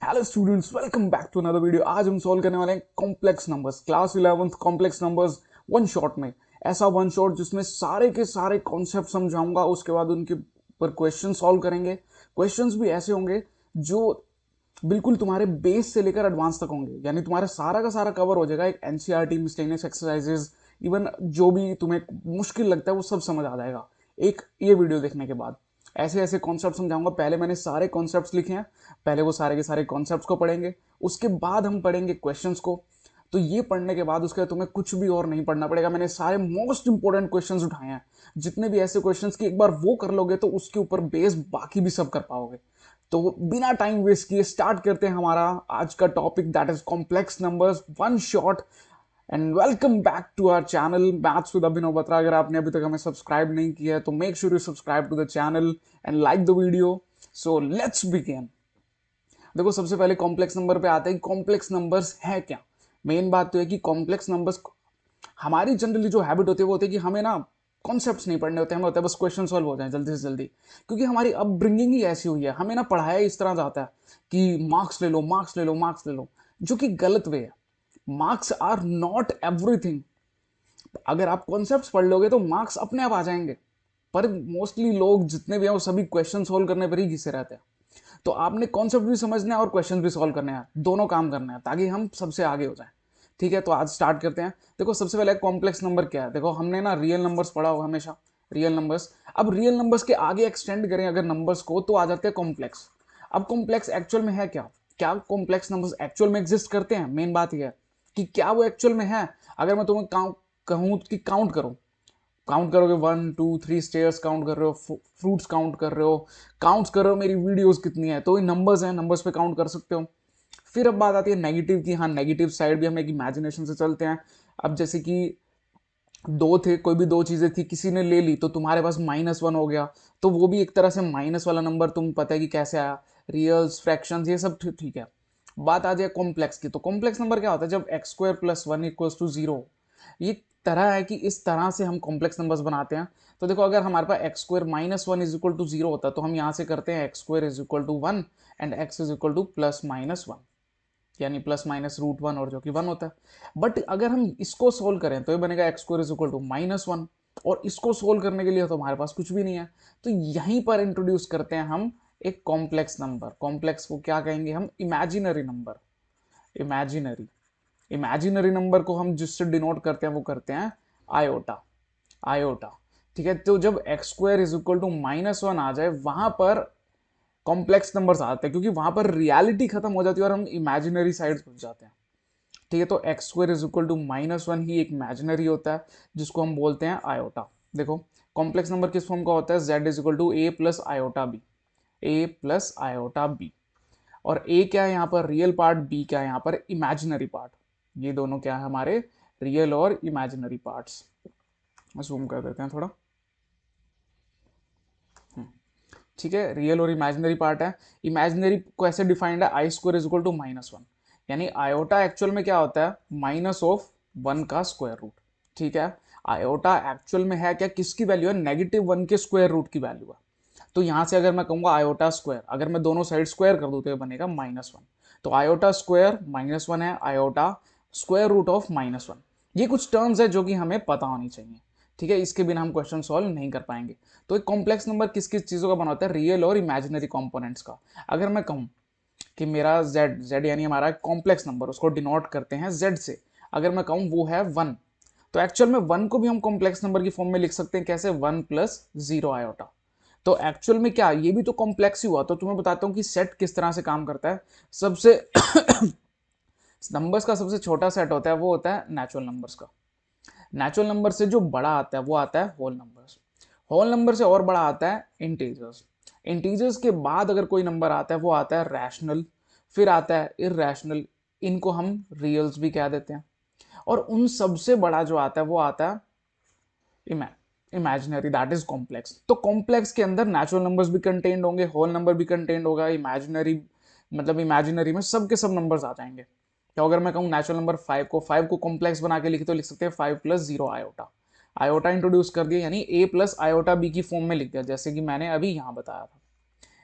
Hello students, welcome back to another video. आज हम solve करने वाले हैं complex numbers, class 11th complex numbers one shot में। ऐसा वन शॉट जिसमें सारे के सारे कॉन्सेप्ट समझाऊंगा, उसके बाद उनके ऊपर क्वेश्चन सॉल्व करेंगे। क्वेश्चंस भी ऐसे होंगे जो बिल्कुल तुम्हारे बेस से लेकर एडवांस तक होंगे, यानी तुम्हारा सारा का सारा कवर हो जाएगा। एक एनसीईआरटी मिसलेनियस एक्सरसाइजेज, इवन जो भी तुम्हें मुश्किल लगता है वो सब समझ आ जाएगा एक ये वीडियो देखने के बाद। ऐसे ऐसे कॉन्सेप्ट समझाऊंगा। पहले मैंने सारे कॉन्सेप्ट्स लिखे हैं, पहले वो सारे के सारे कॉन्सेप्ट्स को पढ़ेंगे, उसके बाद हम पढ़ेंगे क्वेश्चंस को। तो ये पढ़ने के बाद उसके बाद तुम्हें कुछ भी और नहीं पढ़ना पड़ेगा। मैंने सारे मोस्ट इंपॉर्टेंट क्वेश्चंस उठाए हैं, जितने भी ऐसे क्वेश्चंस की एक बार वो कर लोगे तो उसके ऊपर बेस बाकी भी सब कर पाओगे। तो बिना टाइम वेस्ट किए स्टार्ट करते हैं हमारा आज का topic, that is complex numbers one shot. And welcome back to our channel maths with Abhinav Batra. अगर आपने अभी तक हमें सब्सक्राइब नहीं किया है तो make sure you subscribe to the channel and like the video. So let's begin. देखो, सबसे पहले कॉम्प्लेक्स नंबर पे आते हैं। कॉम्प्लेक्स नंबर्स है क्या? मेन बात तो है कि कॉम्प्लेक्स नंबर्स, हमारी जनरली जो हैबिट होती है वो होती है कि हमें ना कॉन्सेप्ट्स नहीं पढ़ने होते, हमें होता है बस क्वेश्चन सॉल्व हो जाए जल्दी से जल्दी। क्योंकि हमारी अपब्रिंगिंग ही ऐसी हुई है, हमें ना पढ़ाया इस तरह जाता है कि मार्क्स ले लो, मार्क्स ले लो, मार्क्स ले लो, जो कि गलत वे है। Marks are not everything. अगर आप कॉन्सेप्ट्स पढ़ लोगे तो मार्क्स अपने आप आ जाएंगे, पर मोस्टली लोग जितने भी हैं वो सभी क्वेश्चन सॉल्व करने पर ही घिसे रहते हैं। तो आपने कॉन्सेप्ट भी समझना है और क्वेश्चन भी सॉल्व करने हैं, दोनों काम करने हैं ताकि हम सबसे आगे हो जाएं। ठीक है, तो आज स्टार्ट करते हैं। देखो, सबसे पहले कॉम्प्लेक्स नंबर क्या है। देखो, हमने ना रियल नंबर्स पढ़ा होगा हमेशा, रियल नंबर्स। अब रियल नंबर्स के आगे एक्सटेंड करें अगर नंबर्स को, तो आ जाते हैं कॉम्प्लेक्स। अब कॉम्प्लेक्स एक्चुअल में है क्या? क्या कॉम्प्लेक्स नंबर्स एक्चुअल में एग्जिस्ट करते हैं? मेन बात यह है कि क्या वो एक्चुअल में है। अगर मैं तुम्हें कहूँ कि काउंट करो, काउंट करोगे, 1 2 3 स्टेयर्स काउंट कर रहे हो, फ्रूट्स काउंट कर रहे हो, काउंट्स कर रहे हो मेरी वीडियोस कितनी है, तो ये नंबर्स हैं, नंबर्स पे काउंट कर सकते हो। फिर अब बात आती है नेगेटिव की। हाँ, नेगेटिव साइड भी हम एक इमेजिनेशन से चलते हैं। अब जैसे कि दो थे, कोई भी दो चीजें थी, किसी ने ले ली तो तुम्हारे पास -1 हो गया, तो वो भी एक तरह से माइनस वाला नंबर, तुम पता है कि कैसे आया। रियल्स, फ्रैक्शंस, ये सब ठीक है। बात आ जाए कॉम्प्लेक्स की, तो कॉम्प्लेक्स नंबर क्या होता है? जब x² + 1 = 0। ये तरह है कि इस तरह से हम कॉम्प्लेक्स नंबर्स बनाते हैं। तो देखो, अगर हमारे पास x² -1 = 0 होता तो हम यहाँ से करते हैं x² = 1 एंड x = +−1, यानी +−√1, और जो कि 1 होता है। बट अगर हम इसको सोल्व करें तो ये बनेगा x² = -1, और इसको सोल्व करने के लिए तो हमारे पास कुछ भी नहीं है। तो यहीं पर इंट्रोड्यूस करते हैं हम एक कॉम्प्लेक्स नंबर। कॉम्प्लेक्स को क्या कहेंगे हम? Imaginary number. Imaginary imaginary number को हम जिससे डिनोट करते हैं वो करते हैं आयोटा। आयोटा, ठीक है। तो जब x² = -1 आ जाए, वहां पर कॉम्प्लेक्स नंबर्स आते हैं, क्योंकि वहां पर रियलिटी खत्म हो जाती है और हम इमेजिनरी साइड घुस जाते हैं। ठीक है, तो x² = -1 ही एक इमेजिनरी होता है, जिसको हम बोलते हैं आयोटा। देखो, कॉम्प्लेक्स नंबर किस फॉर्म का होता है? z = a + i/b, a + i/b। और a क्या है यहाँ पर? Real part. b क्या है यहाँ पर? Imaginary part. ये दोनों क्या है? हमारे रियल और इमेजिनरी पार्ट्स। जूम कर देते हैं थोड़ा। ठीक है, रियल और इमेजिनरी पार्ट है। इमेजिनरी को ऐसे डिफाइंड है, i² = -1, यानी आयोटा एक्चुअल में क्या होता है? -1 का स्क्वायर रूट। ठीक है, आयोटा एक्चुअल में है क्या? किसकी वैल्यू है? -1 के स्क्वायर रूट की वैल्यू है। तो यहां से अगर मैं कहूंगा आयोटा स्क्वायर, अगर मैं दोनों साइड स्क्वायर कर दूं तो ये बनेगा -1। तो आयोटा स्क्वायर -1 है, आयोटा स्क्वायर रूट ऑफ -1। ये कुछ टर्म्स है जो कि हमें पता होनी चाहिए। ठीक है, इसके बिना हम क्वेश्चन सॉल्व नहीं कर पाएंगे। तो एक कॉम्प्लेक्स नंबर किस किस चीज़ों का बना होता है? रियल और इमेजिनरी कंपोनेंट्स का। अगर मैं कहूँ कि मेरा z यानी हमारा कॉम्प्लेक्स नंबर, उसको डिनोट करते हैं z से, अगर मैं कहूँ वो है 1, तो एक्चुअल में 1 को भी हम कॉम्प्लेक्स नंबर की फॉर्म में लिख सकते हैं। कैसे? 1 + 0 आयोटा। तो एक्चुअल में क्या, ये भी तो कॉम्प्लेक्स ही हुआ। तो तुम्हें बताता हूँ कि सेट किस तरह से काम करता है। सबसे नंबर्स का सबसे छोटा सेट होता है वो होता है नेचुरल नंबर्स का। नेचुरल नंबर से जो बड़ा आता है वो आता है होल नंबर्स। होल नंबर से और बड़ा आता है इंटीजर्स। इंटीजर्स के बाद अगर कोई नंबर आता है वो आता है रैशनल, फिर आता है इरैशनल। इनको हम रियल्स भी कह देते हैं। और उन सबसे बड़ा जो आता है वो आता है इमेजिनरी, दैट इज कॉम्प्लेक्स। तो कॉम्प्लेक्स के अंदर नेचुरल नंबर्स भी कंटेंड होंगे, होल नंबर भी कंटेंड होगा, इमेजिनरी मतलब इमेजिनरी में सब के सब नंबर्स आ जाएंगे। तो अगर मैं कहूँ नेचुरल नंबर 5 को कॉम्प्लेक्स बना के लिखे तो लिख सकते हैं 5 + 0 आयोटा। आयोटा इंट्रोड्यूस कर दिया, यानी a + i/b की फॉर्म में लिख दिया, जैसे कि मैंने अभी यहाँ बताया था।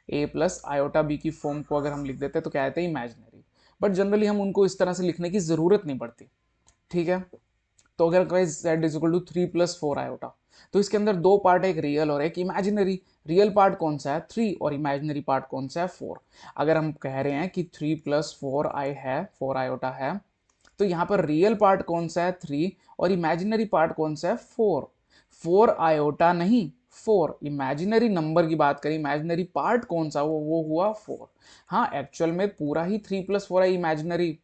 ए प्लस आयोटा बी की फॉर्म को अगर हम लिख देते हैं तो क्या आते हैं, इमेजिनरी। बट जनरली हम उनको इस तरह से लिखने की ज़रूरत नहीं पड़ती, ठीक है। तो अगर कहें z is equal to 3 + 4 iota, तो इसके अंदर दो पार्ट है, एक रियल और एक इमेजिनरी। रियल पार्ट कौन सा है, 3, और इमेजिनरी पार्ट कौन सा है, 4। अगर हम कह रहे हैं कि 3 + 4 आई है, 4 आयोटा है, तो यहाँ पर रियल पार्ट कौन सा है, 3, और इमेजिनरी पार्ट कौन सा है, 4। 4 आयोटा नहीं, 4 इमेजिनरी नंबर की बात करें, इमेजिनरी पार्ट कौन सा, वो हुआ 4। हाँ, एक्चुअल में पूरा ही 3 + 4 है इमेजिनरी,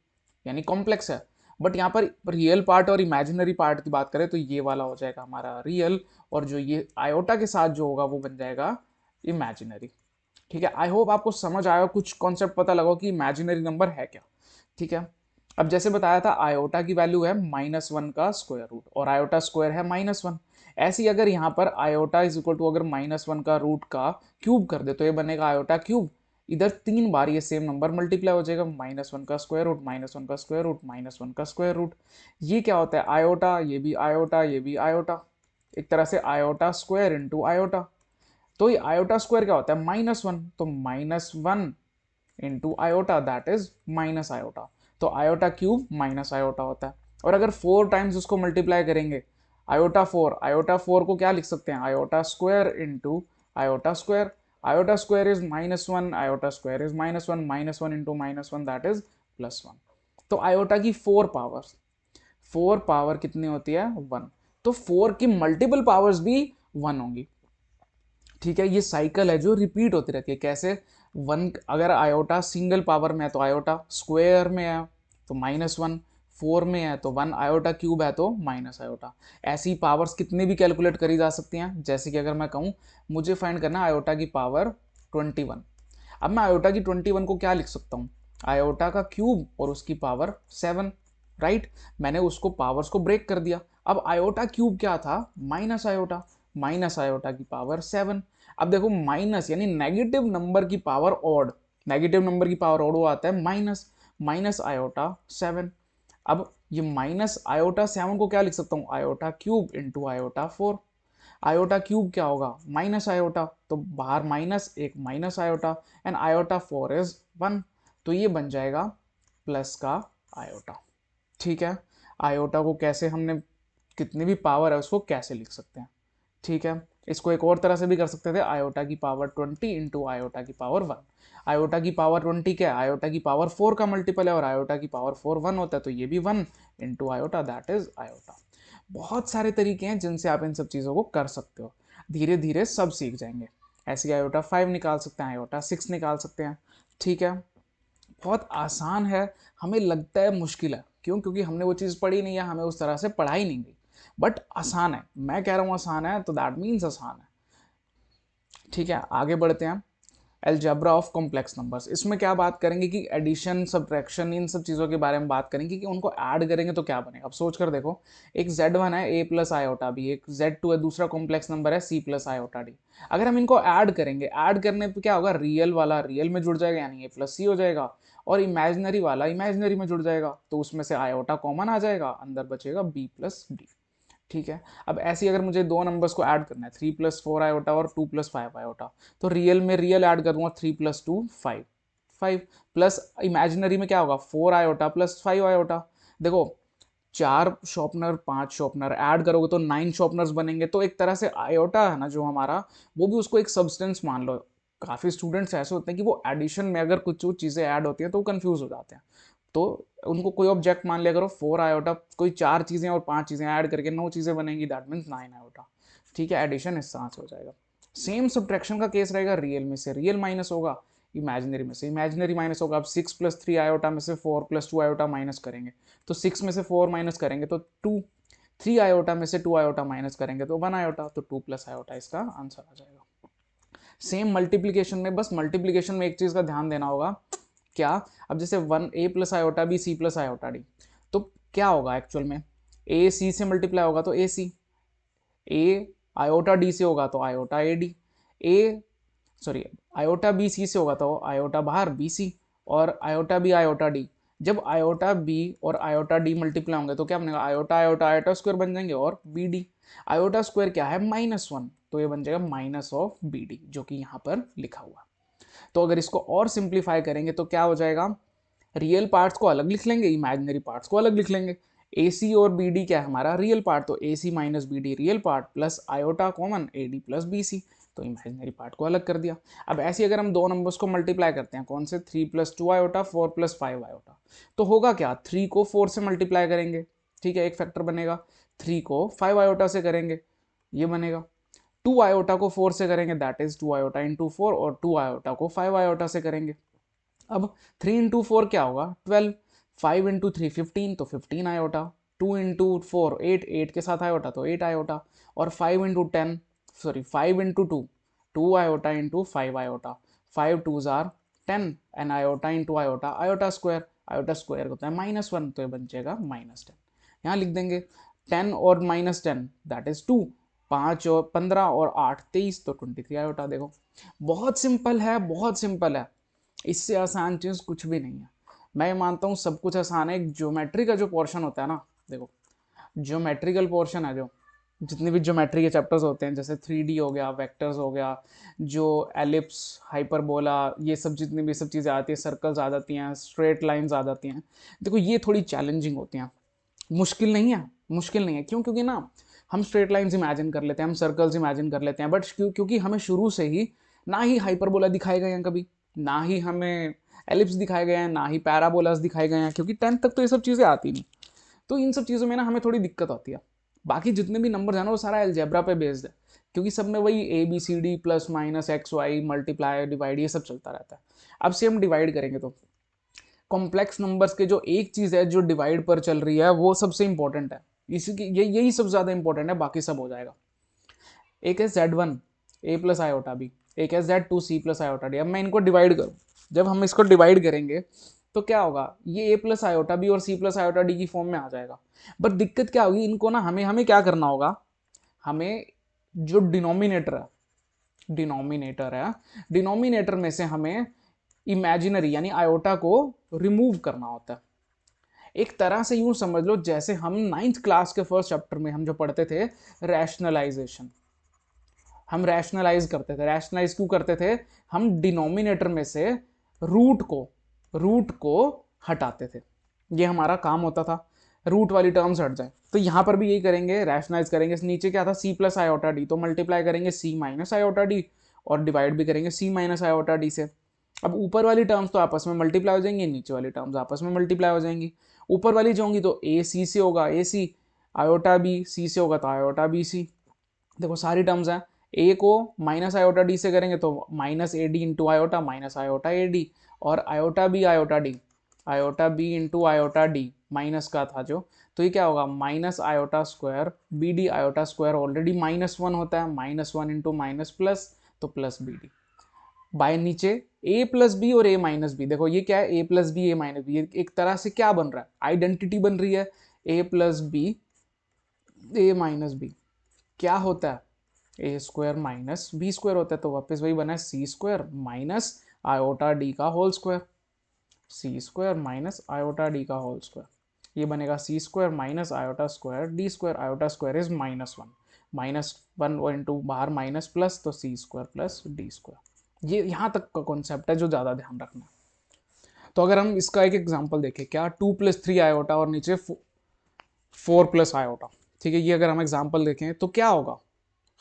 यानी कॉम्प्लेक्स है। बट यहाँ पर रियल पार्ट और इमेजिनरी पार्ट की बात करें तो ये वाला हो जाएगा हमारा रियल, और जो ये आयोटा के साथ जो होगा वो बन जाएगा इमेजिनरी। ठीक है, आई होप आपको समझ आया, कुछ कॉन्सेप्ट पता लगा कि इमेजिनरी नंबर है क्या। ठीक है, अब जैसे बताया था आयोटा की वैल्यू है -1 का स्क्वायर रूट, और आयोटा स्क्वायर है -1। ऐसे ही अगर यहाँ पर आयोटा इज इक्वल टू अगर -1 का रूट का क्यूब कर दे तो ये बनेगा आयोटा क्यूब। इधर 3 बार ये सेम नंबर मल्टीप्लाई हो जाएगा, -1 का स्क्वायर रूट, -1 का स्क्वायर रूट, -1 का स्क्वायर रूट। ये क्या होता है, आयोटा, ये भी आयोटा, ये भी आयोटा, एक तरह से आयोटा स्क्वायर इंटू आयोटा। तो ये आयोटा स्क्वायर क्या होता है, -1, तो -1 into iota that is minus iota. तो आयोटा क्यूब माइनस आयोटा होता है। और अगर 4 टाइम्स उसको मल्टीप्लाई करेंगे, आयोटा 4 को क्या लिख सकते हैं, iota square into iota square. Iota square is -1, iota square is -1, -1 into -1 that is +1। तो आयोटा की 4 पावर्स, 4 पावर कितनी होती है, 1। तो 4 की मल्टीपल पावर्स भी 1 होंगी। ठीक है, ये साइकिल है जो रिपीट होती रहती है। कैसे, 1 अगर आयोटा सिंगल पावर में है तो आयोटा, स्क्वायर में है तो -1, 4 में है तो 1, आयोटा क्यूब है तो माइनस आयोटा। ऐसी पावर्स कितनी भी कैलकुलेट करी जा सकती हैं। जैसे कि अगर मैं कहूँ मुझे फाइंड करना है आयोटा की पावर 21, अब मैं आयोटा की 21 को क्या लिख सकता हूँ, आयोटा का क्यूब और उसकी पावर 7, राइट। मैंने उसको पावर्स को ब्रेक कर दिया। अब आयोटा क्यूब क्या था, -आयोटा, -आयोटा की पावर 7। अब देखो माइनस यानी नेगेटिव नंबर की पावर ऑड, नेगेटिव नंबर की पावर ऑड वो आता है -आयोटा 7। अब ये -आयोटा 7 को क्या लिख सकता हूँ, iota cube into iota 4। Iota cube क्या होगा, -आयोटा, तो बाहर माइनस, एक -आयोटा, एंड आयोटा 4 इज 1, तो ये बन जाएगा प्लस का आयोटा। ठीक है, आयोटा को कैसे हमने, कितनी भी पावर है उसको कैसे लिख सकते हैं। ठीक है, इसको एक और तरह से भी कर सकते थे, आयोटा की पावर 20 इंटू आयोटा की पावर 1। आयोटा की पावर 20 क्या है, आयोटा की पावर 4 का मल्टीपल है, और आयोटा की पावर 4 1 होता है, तो ये भी 1 into iota that is iota. बहुत सारे तरीके हैं जिनसे आप इन सब चीज़ों को कर सकते हो, धीरे धीरे सब सीख जाएंगे। ऐसे आयोटा 5 निकाल सकते हैं, आयोटा 6 निकाल सकते हैं। ठीक है, बहुत आसान है, हमें लगता है मुश्किल है, क्यों, क्योंकि हमने वो चीज़ पढ़ी नहीं है, हमें उस तरह से पढ़ाई नहीं गई। बट आसान है, मैं कह रहा हूँ आसान है तो दैट मीन्स आसान है। ठीक है, आगे बढ़ते हैं। अलजेब्रा ऑफ कॉम्प्लेक्स नंबर्स, इसमें क्या बात करेंगे कि एडिशन, सब्ट्रैक्शन, इन सब चीज़ों के बारे में बात करेंगे कि उनको ऐड करेंगे तो क्या बनेगा। अब सोच कर देखो, एक z1 है a प्लस आयोटा बी, एक z2 है, दूसरा कॉम्प्लेक्स नंबर है c प्लस आयोटा डी। अगर हम इनको ऐड करेंगे, ऐड करने पे क्या होगा, रियल वाला रियल में जुड़ जाएगा यानी a प्लस सी हो जाएगा, और इमेजिनरी वाला इमेजिनरी में जुड़ जाएगा, तो उसमें से आयोटा कॉमन आ जाएगा, अंदर बचेगा b प्लस डी। ठीक है, अब ऐसे ही अगर मुझे दो नंबर्स को ऐड करना है, 3 + 4 आयोटा और 2 + 5 आयोटा, तो रियल में रियल ऐड करूंगा, 3 + 2 5, 5 प्लस इमेजिनरी में क्या होगा, 4 आयोटा प्लस 5 आयोटा। देखो, 4 शॉर्पनर 5 शॉर्पनर ऐड करोगे तो 9 शॉर्पनर्स बनेंगे, तो एक तरह से आयोटा है ना जो हमारा, वो भी उसको एक सब्सटेंस मान लो। काफ़ी स्टूडेंट्स ऐसे होते हैं कि वो एडिशन में अगर कुछ चीज़ें ऐड होती हैं तो वो कंफ्यूज हो जाते हैं, तो उनको कोई ऑब्जेक्ट मान लिया करो, 4 आयोटा, कोई 4 चीज़ें और 5 चीज़ें ऐड करके 9 चीज़ें बनेंगी, दैट मीन्स 9 आयोटा। ठीक है, एडिशन इस तरह से हो जाएगा। सेम सब्ट्रैक्शन का केस रहेगा, रियल में से रियल माइनस होगा, इमेजिनरी में से इमेजिनरी माइनस होगा। अब 6 + 3 आयोटा में से 4 + 2 आयोटा माइनस करेंगे तो 6 में से 4 माइनस करेंगे तो 2, 3 आयोटा में से 2 आयोटा माइनस करेंगे तो 1 आयोटा, तो 2 + आयोटा इसका आंसर आ जाएगा। सेम मल्टीप्लीकेशन में, बस मल्टीप्लीकेशन में एक चीज़ का ध्यान देना होगा, क्या, अब जैसे 1 a plus iota B C plus iota D, तो क्या होगा एक्चुअल में, a c से मल्टीप्लाई होगा तो a c, a iota D से होगा तो iota A D, A sorry iota B C से होगा तो आयोटा बाहर बी सी, और आयोटा बी आयोटा डी, जब आयोटा बी और आयोटा डी मल्टीप्लाई होंगे तो क्या बनेगा, आयोटा आयोटा आयोटा स्क्वायर बन जाएंगे, और बी डी, आयोटा स्क्वायर क्या है, -1, तो ये बन जाएगा माइनस ऑफ बी डी, जो कि यहाँ पर लिखा हुआ। तो अगर इसको और सिंप्लीफाई करेंगे तो क्या हो जाएगा, रियल पार्ट्स को अलग लिख लेंगे, इमेजिनरी पार्ट्स को अलग लिख लेंगे। ए सी और बी डी क्या है हमारा रियल पार्ट, तो a c minus b d real part plus iota common a d plus b c, तो इमेजिनरी पार्ट को अलग कर दिया। अब ऐसे अगर हम दो नंबर्स को मल्टीप्लाई करते हैं, कौन से, 3 प्लस 2 आयोटा 4 प्लस 5 आयोटा, तो होगा क्या, 3 को 4 से मल्टीप्लाई करेंगे, ठीक है, एक फैक्टर बनेगा, 3 को 5 आयोटा से करेंगे, ये बनेगा, 2 आयोटा को 4 से करेंगे, दैट इज 2 आयोटा इंटू 4, और 2 आयोटा को 5 आयोटा से करेंगे। अब 3 इंटू 4 क्या होगा, 12, 5 इंटू 3 15, तो 15 आयोटा, 2 इंटू 4 8, 8 के साथ आयोटा तो 8 आयोटा, और 5 into 10, sorry 5 into 2, 2 iota into 5 iota, 5 2 jar 10, an iota into iota, iota square होता है -1, तो ये बन जाएगा -10। यहाँ लिख देंगे 10 और -10 दैट इज 2, 5 और 15 और 8 23, तो 23 आयोटा। देखो बहुत सिंपल है, बहुत सिंपल है, इससे आसान चीज़ कुछ भी नहीं है। मैं मानता हूँ सब कुछ आसान है, एक ज्योमेट्री का जो पोर्शन होता है ना, देखो ज्योमेट्रिकल पोर्शन है, जो जितने भी ज्योमेट्री के चैप्टर्स होते हैं, जैसे 3D हो गया, वेक्टर्स हो गया, जो एलिप्स, हाइपरबोला, ये सब जितनी भी सब चीज़ें आती हैं, सर्कल्स आ जाती हैं, स्ट्रेट लाइंस आ जाती हैं, देखो ये थोड़ी चैलेंजिंग होती हैं, मुश्किल नहीं है, मुश्किल नहीं है, क्यों, क्योंकि ना हम स्ट्रेट लाइंस इमेजिन कर लेते हैं, हम सर्कल्स इमेजिन कर लेते हैं, बट क्योंकि हमें शुरू से ही ना ही हाइपरबोला दिखाए गए हैं कभी, ना ही हमें एलिप्स दिखाए गए हैं, ना ही पैराबोलास दिखाए गए हैं, क्योंकि 10th तक तो ये सब चीज़ें आती नहीं, तो इन सब चीज़ों में ना हमें थोड़ी दिक्कत होती है। बाकी जितने भी नंबर है ना वो सारा अलजेब्रा पे बेस्ड है, क्योंकि सब में वही A B C D plus minus X Y multiply divide ये सब चलता रहता है। अब से हम डिवाइड करेंगे तो कॉम्प्लेक्स नंबर्स के जो एक चीज़ है जो डिवाइड पर चल रही है वो सबसे इंपॉर्टेंट है, इसी की यही सबसे ज़्यादा इंपॉर्टेंट है, बाकी सब हो जाएगा। एक है Z1 ए प्लस आयोटा बी, एक है Z2 सी प्लस आयोटा डी। अब मैं इनको डिवाइड करूँ, जब हम इसको डिवाइड करेंगे तो क्या होगा, ये ए प्लस आयोटा बी और सी प्लस आयोटा डी की फॉर्म में आ जाएगा। बट दिक्कत क्या होगी, इनको ना हमें हमें क्या करना होगा, हमें जो डिनोमिनेटर में से हमें इमेजिनरी यानी आयोटा को रिमूव करना होता है। एक तरह से यूं समझ लो जैसे हम 9th क्लास के फर्स्ट चैप्टर में हम जो पढ़ते थे रैशनलाइजेशन, हम रैशनलाइज क्यों करते थे, हम डिनोमिनेटर में से रूट को हटाते थे, ये हमारा काम होता था, रूट वाली टर्म्स हट जाए। तो यहाँ पर भी यही करेंगे, रैशनलाइज करेंगे। नीचे क्या था, सी प्लस आयोटा डी, तो मल्टीप्लाई करेंगे सी माइनस आयोटा डी और डिवाइड भी करेंगे सी माइनस आयोटा डी से। अब ऊपर वाली टर्म्स तो आपस में मल्टीप्लाई हो जाएंगी, नीचे वाली टर्म्स आपस में मल्टीप्लाई हो जाएंगी। ऊपर वाली जो होंगी तो ए सी से होगा ए सी, आयोटा बी सी से होगा तो आयोटा बी सी। देखो सारी टर्म्स हैं, ए को माइनस आयोटा डी से करेंगे तो minus a d into iota minus iota A d, और iota b into iota d minus का था जो, तो ये क्या होगा minus iota square b d, iota square already -1 होता है, -1 इंटू माइनस प्लस तो प्लस बी डी, बाय नीचे ए प्लस बी और ए माइनस बी। देखो ये क्या है, a plus b a minus B, एक तरह से क्या बन रहा है, आइडेंटिटी बन रही है, a plus b a minus b क्या होता है, a square minus B square होता है, तो वापस वही बना है c square minus iota d का whole square, c square minus iota d का होल स्क्वायर, ये बनेगा c square minus iota square d square, iota square is -1 into बाहर माइनस प्लस तो c square plus d square. ये यहाँ तक का कॉन्सेप्ट है जो ज़्यादा ध्यान रखना है। तो अगर हम इसका एक एग्जांपल देखें, क्या 2 + 3 आयोटा और नीचे 4 + आयोटा, ठीक है, ये अगर हम एग्जांपल देखें तो क्या होगा,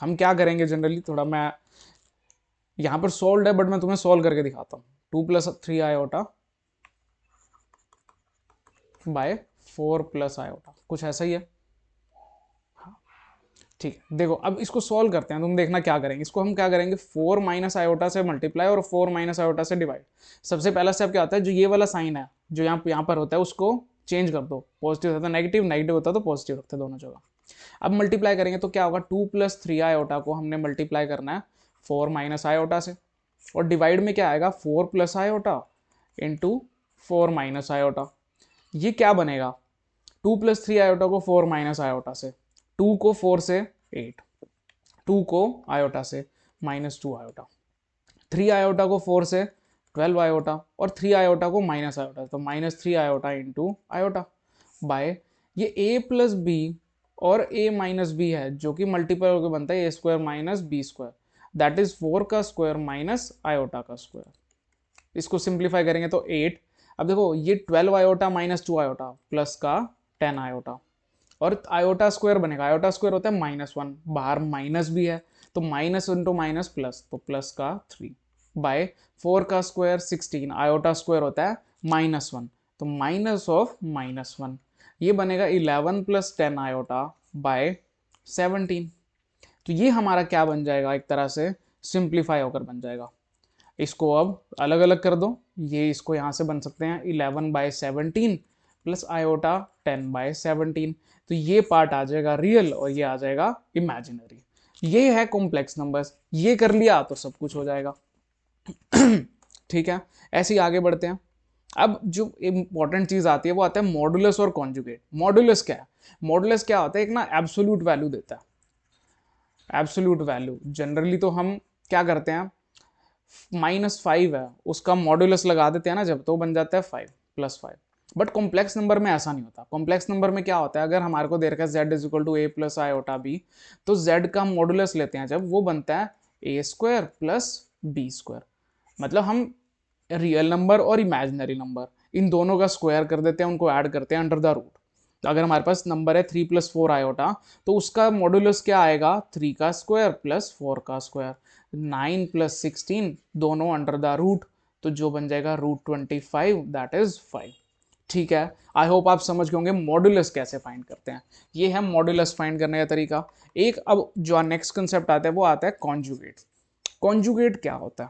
हम क्या करेंगे जनरली, थोड़ा मैं यहाँ पर सॉल्व है बट मैं तुम्हें सॉल्व करके दिखाता हूँ। 2 + 3 आयोटा बाय 4 + आयोटा, कुछ ऐसा ही है, ठीक है। देखो अब इसको सॉल्व करते हैं, तुम देखना क्या करेंगे, इसको हम क्या करेंगे 4 माइनस आयोटा से मल्टीप्लाई और 4 माइनस आयोटा से डिवाइड। सबसे पहला स्टेप क्या होता है, जो ये वाला साइन है जो यहाँ पर होता है उसको चेंज कर दो, पॉजिटिव होता है नेगेटिव, नेगेटिव होता है तो पॉजिटिव रखते दोनों जगह। अब मल्टीप्लाई करेंगे तो क्या होगा, 2 + 3 आयोटा को हमने मल्टीप्लाई करना है 4 माइनस आयोटा से, और डिवाइड में क्या आएगा 4 + आयोटा इंटू 4 माइनस आयोटा। ये क्या बनेगा, 2 + 3 आयोटा को 4 माइनस आयोटा से, 2 को 4 से 8, 2 को आयोटा से -2 आयोटा, 3 आयोटा को 4 से 12 आयोटा, और 3 आयोटा को माइनस आयोटा, तो -3 आयोटा इंटू आयोटा बाय ये a प्लस बी और a माइनस बी है जो कि मल्टीपल होकर बनता है a square minus B square, that is 4 का स्क्वायर माइनस आयोटा का स्क्वायर। इसको सिंप्लीफाई करेंगे तो 8। अब देखो ये 12 आयोटा माइनस 2 आयोटा प्लस का 10 आयोटा, और आयोटा स्क्वायर बनेगा, आयोटा स्क्वायर होता है -1, बाहर माइनस भी है तो माइनस इंटू माइनस प्लस, तो प्लस का 3 बाय 4 का स्क्वायर 16, आयोटा स्क्वायर होता है -1 तो माइनस ऑफ -1, ये बनेगा 11 प्लस 10 आयोटा बाय 17। तो ये हमारा क्या बन जाएगा, एक तरह से सिंप्लीफाई होकर बन जाएगा। इसको अब अलग अलग कर दो, ये इसको यहाँ से बन सकते हैं 11/17 प्लस आयोटा 10/17, तो ये पार्ट आ जाएगा रियल और ये आ जाएगा इमेजिनरी। ये है कॉम्प्लेक्स नंबर्स, ये कर लिया तो सब कुछ हो जाएगा। ठीक है, ऐसे ही आगे बढ़ते हैं। अब जो इंपॉर्टेंट चीज आती है वो आता है मॉडुलस और कॉन्जुगेट। मॉडुलस क्या है? मॉडुलस क्या होता है, एक ना एब्सोल्यूट वैल्यू देता है। एब्सोल्यूट वैल्यू जनरली तो हम क्या करते हैं, -5 है उसका मॉडुलस लगा देते हैं ना जब, तो बन जाता है 5 + 5। बट कॉम्प्लेक्स नंबर में ऐसा नहीं होता। कॉम्प्लेक्स नंबर में क्या होता है, अगर हमारे को दे रखा है z = a + i/b, तो z का मॉडुलस लेते हैं जब, वो बनता है a² + b²। मतलब हम रियल नंबर और इमेजिनरी नंबर इन दोनों का स्क्वायर कर देते हैं, उनको ऐड करते हैं अंडर द रूट। तो अगर हमारे पास नंबर है 3 + 4 आयोटा, तो उसका मॉडुलस क्या आएगा, 3 का स्क्वायर प्लस 4 का स्क्वायर, 9 + 16 दोनों अंडर द रूट, तो जो बन जाएगा √25, दैट इज 5। ठीक है, आई होप आप समझ गए होंगे मॉडुलस कैसे फाइंड करते हैं। ये है मॉडुलस फाइंड करने का तरीका। एक अब जो नेक्स्ट कंसेप्ट आता है वो आता है कॉन्जुगेट। कॉन्जुगेट क्या होता है,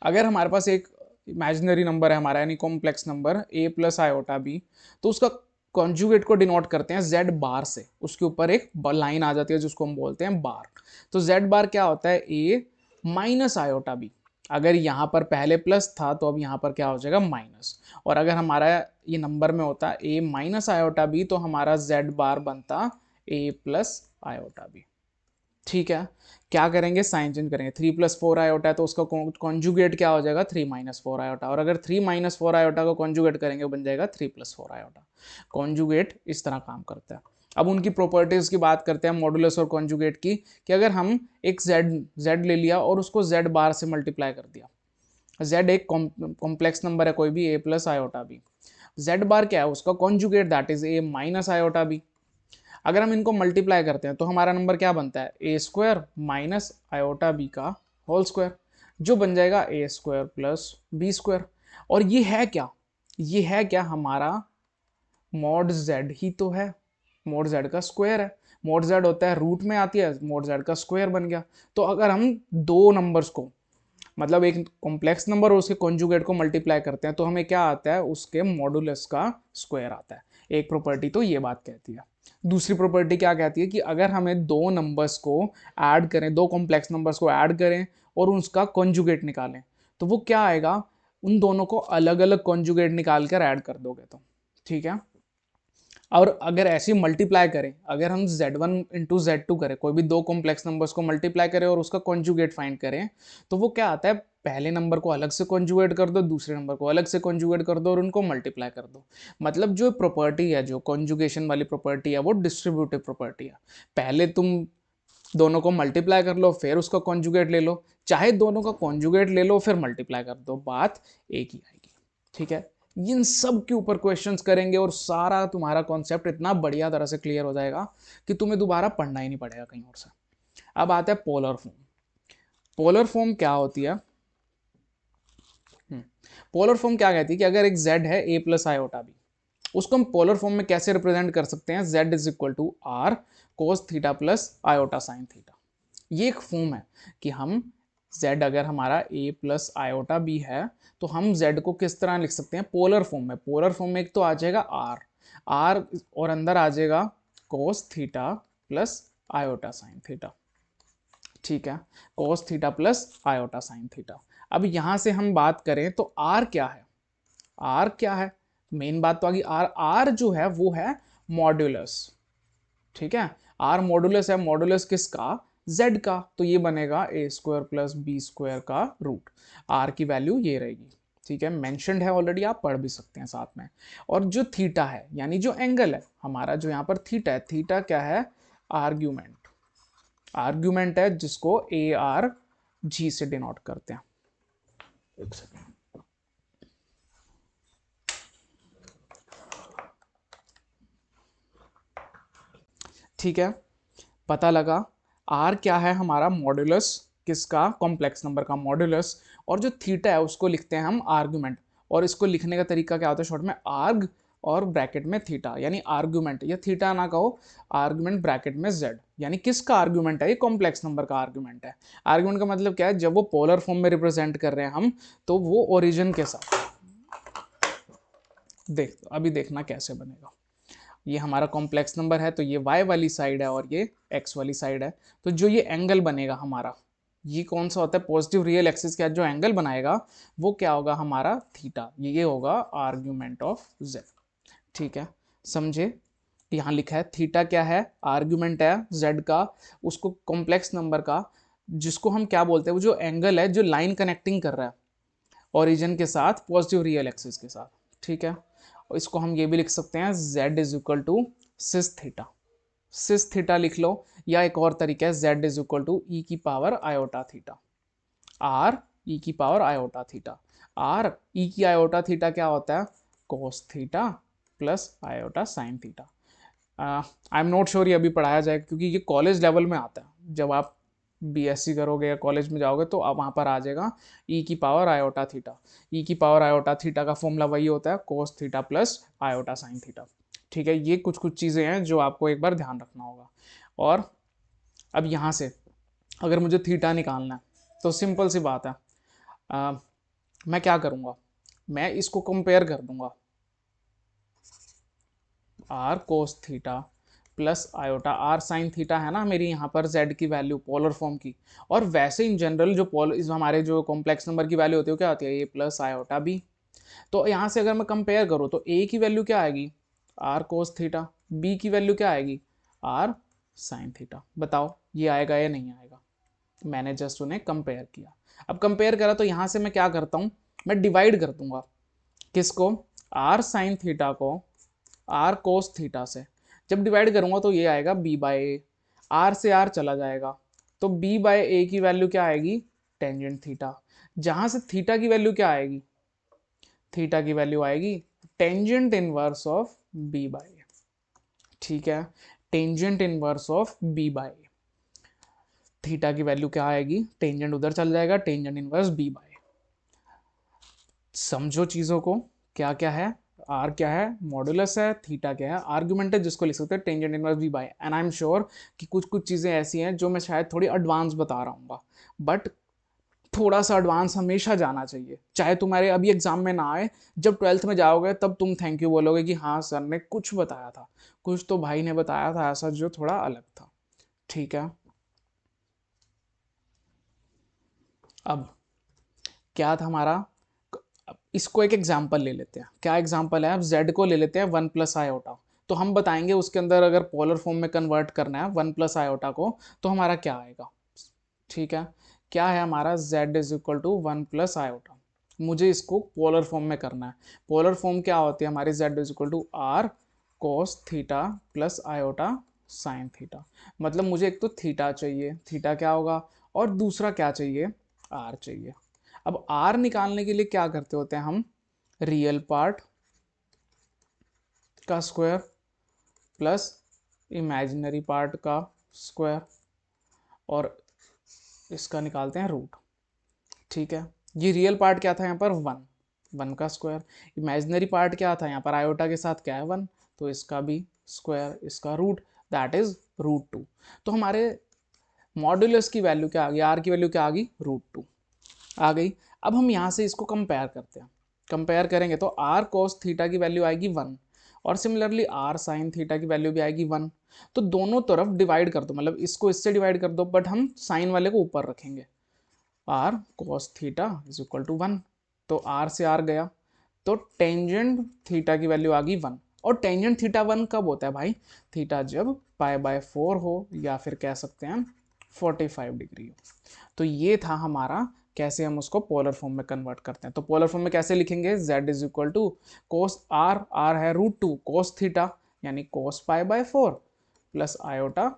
अगर हमारे पास एक इमेजिनरी नंबर है हमारा, यानी कॉम्प्लेक्स नंबर a + i/b, तो उसका कॉन्जुगेट को डिनोट करते हैं z बार से, उसके ऊपर एक लाइन आ जाती है जिसको हम बोलते हैं बार। तो z बार क्या होता है, a - i/b। अगर यहाँ पर पहले प्लस था तो अब यहाँ पर क्या हो जाएगा, माइनस। और अगर हमारा ये नंबर में होता a - i/b, तो हमारा z बार बनता a + i/b। ठीक है, क्या करेंगे, साइन चेंज करेंगे। 3 + 4 आयोटा है तो उसका कॉन्जुगेट क्या हो जाएगा, 3 - 4 आयोटा, और अगर 3 - 4 आयोटा को कॉन्जुगेट करेंगे बन जाएगा 3 + 4 आयोटा। कॉन्जुगेट इस तरह काम करता है। अब उनकी प्रॉपर्टीज की बात करते हैं मॉडुलस और कॉन्जुगेट की, कि अगर हम एक z ले लिया और उसको z बार से मल्टीप्लाई कर दिया, z एक कॉम्प्लेक्स नंबर है कोई भी a + i/b, z बार क्या है, उसका conjugate that is a - i/b। अगर हम इनको मल्टीप्लाई करते हैं तो हमारा नंबर क्या बनता है, a² - i/b का होल स्क्वायर, जो बन जाएगा a² + b²। और ये है क्या, ये है क्या, हमारा मॉड z ही तो है, मॉड z का स्क्वायर है। मॉड z होता है रूट में आती है, मॉड z का स्क्वायर बन गया। तो अगर हम दो नंबर्स को, मतलब एक कॉम्प्लेक्स नंबर और उसके कॉन्जुगेट को मल्टीप्लाई करते हैं तो हमें क्या आता है, उसके मॉडुलस का स्क्वायर आता है। एक प्रॉपर्टी तो ये बात कहती है। दूसरी प्रॉपर्टी क्या कहती है कि अगर हमें दो नंबर्स को ऐड करें, दो कॉम्प्लेक्स नंबर्स को ऐड करें और उसका कॉन्जुगेट निकालें, तो वो क्या आएगा, उन दोनों को अलग अलग कॉन्जुगेट निकाल कर ऐड कर दोगे तो। ठीक है, और अगर ऐसे मल्टीप्लाई करें, अगर हम z1 × z2 करें, कोई भी दो कॉम्प्लेक्स नंबर्स को मल्टीप्लाई करें और उसका कॉन्जुगेट फाइंड करें, तो वो क्या आता है, पहले नंबर को अलग से कॉन्जुगेट कर दो, दूसरे नंबर को अलग से कॉन्जुगेट कर दो और उनको मल्टीप्लाई कर दो। मतलब जो प्रॉपर्टी है, जो कॉन्जुगेशन वाली प्रॉपर्टी है, वो डिस्ट्रीब्यूटिव प्रॉपर्टी है। पहले तुम दोनों को मल्टीप्लाई कर लो फिर उसका कॉन्जुगेट ले लो, चाहे दोनों का कॉन्जुगेट ले लो फिर मल्टीप्लाई कर दो, बात एक ही आएगी। ठीक है, इन सब के ऊपर क्वेश्चंस करेंगे और सारा तुम्हारा कॉन्सेप्ट इतना बढ़िया तरह से क्लियर हो जाएगा कि तुम्हें दोबारा पढ़ना ही नहीं पड़ेगा कहीं और से। अब आता है पोलर फॉर्म। पोलर फॉर्म क्या होती है, पोलर फॉर्म क्या कहती है कि अगर एक z है a + i/b, उसको हम पोलर फॉर्म में कैसे रिप्रेजेंट कर सकते हैं, z = r cos θ + i sin θ। ये एक फॉर्म है कि हम z अगर हमारा a + i/b है तो हम z को किस तरह लिख सकते हैं, पोलर फॉर्म में। पोलर फॉर्म में एक तो आ जाएगा r और अंदर आ जाएगा cos θ + i sin θ। ठीक है, cos θ + i sin θ। अब यहां से हम बात करें तो r क्या है, r क्या है, मेन बात तो आ गई। r जो है वो है मॉड्यूलस। ठीक है, r मॉड्यूलस है, मॉड्यूलस किसका, z का, तो ये बनेगा a² + b² का रूट। r की वैल्यू ये रहेगी। ठीक है, मेंशन्ड है ऑलरेडी, आप पढ़ भी सकते हैं साथ में। और जो थीटा है, यानी जो एंगल है हमारा, जो यहाँ पर थीटा है, थीटा क्या है, आर्ग्यूमेंट। आर्ग्यूमेंट है जिसको ARG से डिनोट करते हैं। एक सेकेंड, ठीक है, पता लगा। आर क्या है हमारा मॉड्यूलस, किसका, कॉम्प्लेक्स नंबर का मॉड्यूलस, और जो थीटा है उसको लिखते हैं हम आर्गुमेंट। और इसको लिखने का तरीका क्या होता है शॉर्ट में, आर्ग और ब्रैकेट में थीटा, यानी आर्गुमेंट, या थीटा ना कहो, आर्गुमेंट ब्रैकेट में जेड, यानी किसका आर्गुमेंट है, ये कॉम्प्लेक्स नंबर का आर्गुमेंट है। आर्गुमेंट का मतलब क्या है, जब वो पोलर फॉर्म में रिप्रेजेंट कर रहे हैं हम, तो वो ओरिजिन के साथ, देख अभी देखना कैसे बनेगा। ये हमारा कॉम्प्लेक्स नंबर है, तो ये y वाली साइड है और ये x वाली साइड है। तो जो ये एंगल बनेगा हमारा, ये कौन सा होता है, पॉजिटिव रियल एक्सिस के साथ जो एंगल बनाएगा वो क्या होगा हमारा, थीटा। ये होगा आर्ग्यूमेंट ऑफ z। ठीक है, समझे। यहाँ लिखा है थीटा क्या है, आर्ग्यूमेंट है z का, उसको कॉम्प्लेक्स नंबर का, जिसको हम क्या बोलते हैं, वो जो एंगल है जो लाइन कनेक्टिंग कर रहा है ओरिजिन के साथ पॉजिटिव रियल एक्सिस के साथ। ठीक है, और इसको हम ये भी लिख सकते हैं z is equal to cis theta. Cis theta लिख लो, या एक और तरीका है z is equal to e की power iota theta. R e की power iota theta. R e की आयोटा थीटा क्या होता है, cos theta plus iota sine theta. I am not sure ये अभी पढ़ाया जाएगा, क्योंकि ये कॉलेज लेवल में आता है। जब आप बीएससी करोगे या कॉलेज में जाओगे तो आप वहाँ पर आ जाएगा ई की पावर आयोटा थीटा। ई की पावर आयोटा थीटा का फॉर्मूला वही होता है cos theta plus iota sine theta. ठीक है, ये कुछ कुछ चीज़ें हैं जो आपको एक बार ध्यान रखना होगा। और अब यहाँ से अगर मुझे थीटा निकालना है तो सिंपल सी बात है, मैं क्या करूँगा, मैं इसको कंपेयर कर दूंगा, R cos theta plus iota, R sine theta है ना मेरी यहाँ पर जेड की वैल्यू पोलर फॉर्म की। और वैसे इन जनरल जो हमारे जो कॉम्प्लेक्स नंबर की वैल्यू होती है वो क्या होती है, ए प्लस आयोटा बी। तो यहाँ से अगर मैं कंपेयर करूँ तो ए की वैल्यू क्या आएगी, आर कोस थीटा, बी की वैल्यू क्या आएगी, आर साइन थीटा। बताओ ये आएगा या नहीं आएगा, मैंने जस्ट उन्हें कंपेयर किया। अब कंपेयर करा तो यहाँ से मैं क्या करता हूँ, मैं डिवाइड कर दूंगा, किसको, आर साइन थीटा को आर कोस थीटा से। जब डिवाइड करूंगा तो ये आएगा बी बाय ए, आर से आर चला जाएगा, तो बी बाय ए की वैल्यू क्या आएगी, टेंजेंट थीटा। जहां से थीटा की वैल्यू क्या आएगी, थीटा की वैल्यू आएगी tangent inverse of b by a. ठीक है, tangent inverse of b by a, theta की वैल्यू क्या आएगी, टेंजेंट उधर चल जाएगा, टेंजेंट इनवर्स बी बाय। समझो चीजों को, क्या क्या है, आर क्या है, मॉडुलस है, थीटा क्या है, आर्गुमेंट है जिसको लिख सकते हैं tangent inverse B by. And I am sure कि कुछ कुछ चीज़ें ऐसी हैं जो मैं शायद थोड़ी एडवांस बता रहा हूँ, बट थोड़ा सा एडवांस हमेशा जाना चाहिए, चाहे तुम्हारे अभी एग्जाम में ना आए, जब 12th में जाओगे तब तुम थैंक यू बोलोगे कि हाँ सर ने कुछ बताया था, कुछ तो भाई ने बताया था ऐसा जो थोड़ा अलग था। ठीक है, अब क्या था हमारा, इसको एक एग्जाम्पल ले लेते हैं। क्या एग्जाम्पल है, अब z को ले लेते हैं 1 + आयोटा। तो हम बताएंगे उसके अंदर अगर पोलर फॉर्म में कन्वर्ट करना है 1 + आयोटा को तो हमारा क्या आएगा। ठीक है, क्या है हमारा, z is equal to 1 + iota. मुझे इसको पोलर फॉर्म में करना है। पोलर फॉर्म क्या होती है हमारी, z is equal to R cos theta plus iota sine theta. मतलब मुझे एक तो थीटा चाहिए, थीटा क्या होगा, और दूसरा क्या चाहिए, आर चाहिए। अब आर निकालने के लिए क्या करते होते हैं हम, रियल पार्ट का स्क्वायर प्लस इमेजिनरी पार्ट का स्क्वायर, और इसका निकालते हैं रूट। ठीक है, ये रियल पार्ट क्या था यहाँ पर, 1 का स्क्वायर, इमेजिनरी पार्ट क्या था यहाँ पर, आयोटा के साथ क्या है 1, तो इसका भी स्क्वायर, इसका रूट, दैट इज √2। तो हमारे मॉड्यूलस की वैल्यू क्या आ गई, आर की वैल्यू क्या आ गई, √2 आ गई। अब हम यहाँ से इसको कंपेयर करते हैं, कंपेयर करेंगे तो आर कोस थीटा की वैल्यू आएगी 1, और सिमिलरली आर साइन थीटा की वैल्यू भी आएगी 1। तो दोनों तरफ डिवाइड कर दो, मतलब इसको इससे डिवाइड कर दो, बट हम साइन वाले को ऊपर रखेंगे, R cos theta is equal to 1। तो आर से आर गया, तो टेंजेंट थीटा की वैल्यू आ गई 1। और टेंजेंट थीटा 1 कब होता है भाई, थीटा जब π/4 हो, या फिर कह सकते हैं 45 डिग्री हो। तो ये था हमारा, कैसे हम उसको पोलर फॉर्म में कन्वर्ट करते हैं। तो पोलर फॉर्म में कैसे लिखेंगे, z is equal to cos R, R है √2, कोस थीटा यानी कोस π/4 प्लस आयोटा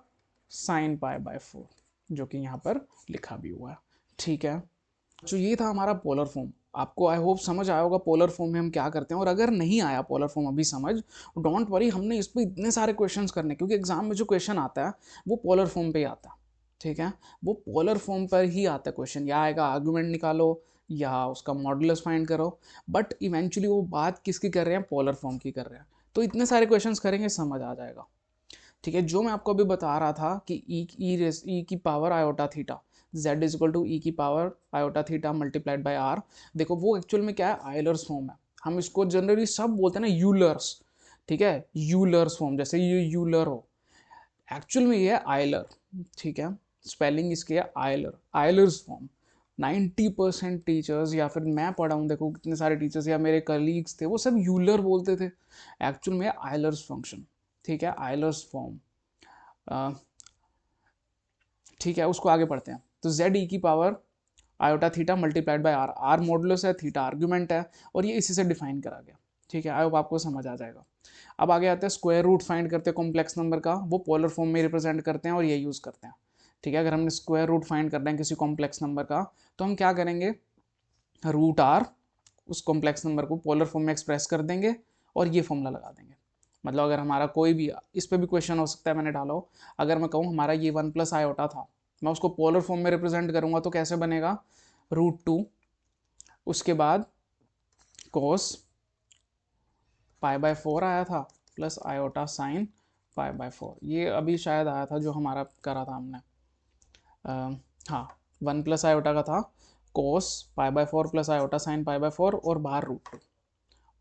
साइन π/4, जो कि यहाँ पर लिखा भी हुआ है। ठीक है, तो ये था हमारा पोलर फॉर्म। आपको आई होप समझ आया होगा पोलर फॉर्म में हम क्या करते हैं, और अगर नहीं आया पोलर फॉर्म अभी समझ, डोंट वरी, हमने इस पर इतने सारे क्वेश्चंस करने, क्योंकि एग्जाम में जो क्वेश्चन आता है वो पोलर फॉर्म पे ही आता है, ठीक है, वो पोलर फॉर्म पर ही आता है क्वेश्चन, या आएगा आर्गुमेंट निकालो या उसका मॉडुलस फाइंड करो, बट इवेंचुअली वो बात किसकी कर रहे हैं, पोलर फॉर्म की कर रहे हैं। तो इतने सारे क्वेश्चंस करेंगे समझ आ जाएगा, ठीक है। जो मैं आपको अभी बता रहा था कि ई की power iota theta z is equal to e की power iota theta multiplied by r, देखो वो एक्चुअल में क्या है, आयलर्स फॉर्म है। हम इसको जनरली सब बोलते हैं ना यूलर्स, ठीक है, यूलर्स फॉर्म, जैसे ये यूलर हो, एक्चुअल में ये है आयलर, ठीक है, स्पेलिंग इसकी है आयलर, आयलर्स फॉर्म। 90% टीचर्स या फिर मैं पढ़ा हूँ, देखो कितने सारे टीचर्स या मेरे कलीग्स थे वो सब यूलर बोलते थे, एक्चुअल में आयलर्स फंक्शन, ठीक है, आयलर्स फॉर्म, ठीक है। उसको आगे पढ़ते हैं, तो जेड ई की power iota theta multiplied by R, R modulus है, थीटा आर्ग्यूमेंट है, और ये इसी से डिफाइन करा गया, ठीक है। आई होप आपको समझ आ जाएगा। अब आगे आते हैं स्क्वायर रूट फाइंड करते हैं कॉम्प्लेक्स नंबर का, वो पोलर फॉर्म में रिप्रेजेंट करते हैं और ये यूज़ करते हैं, ठीक है। अगर हमने स्क्वायर रूट फाइंड करना है किसी कॉम्प्लेक्स नंबर का, तो हम क्या करेंगे, रूट आर, उस कॉम्प्लेक्स नंबर को पोलर फॉर्म में एक्सप्रेस कर देंगे और ये फॉर्मूला लगा देंगे। मतलब अगर हमारा कोई भी, इस पर भी क्वेश्चन हो सकता है मैंने डाला हो, अगर मैं कहूँ हमारा ये 1 + आयोटा था, मैं उसको पोलर फॉर्म में रिप्रेजेंट करूंगा तो कैसे बनेगा, √2, उसके बाद कोस π/4 आया था प्लस आयोटा साइन π/4, ये अभी शायद आया था जो हमारा करा था हमने, हाँ 1 + आयोटा का था, कोस π/4 प्लस आयोटा साइन π/4 और बाहर √2,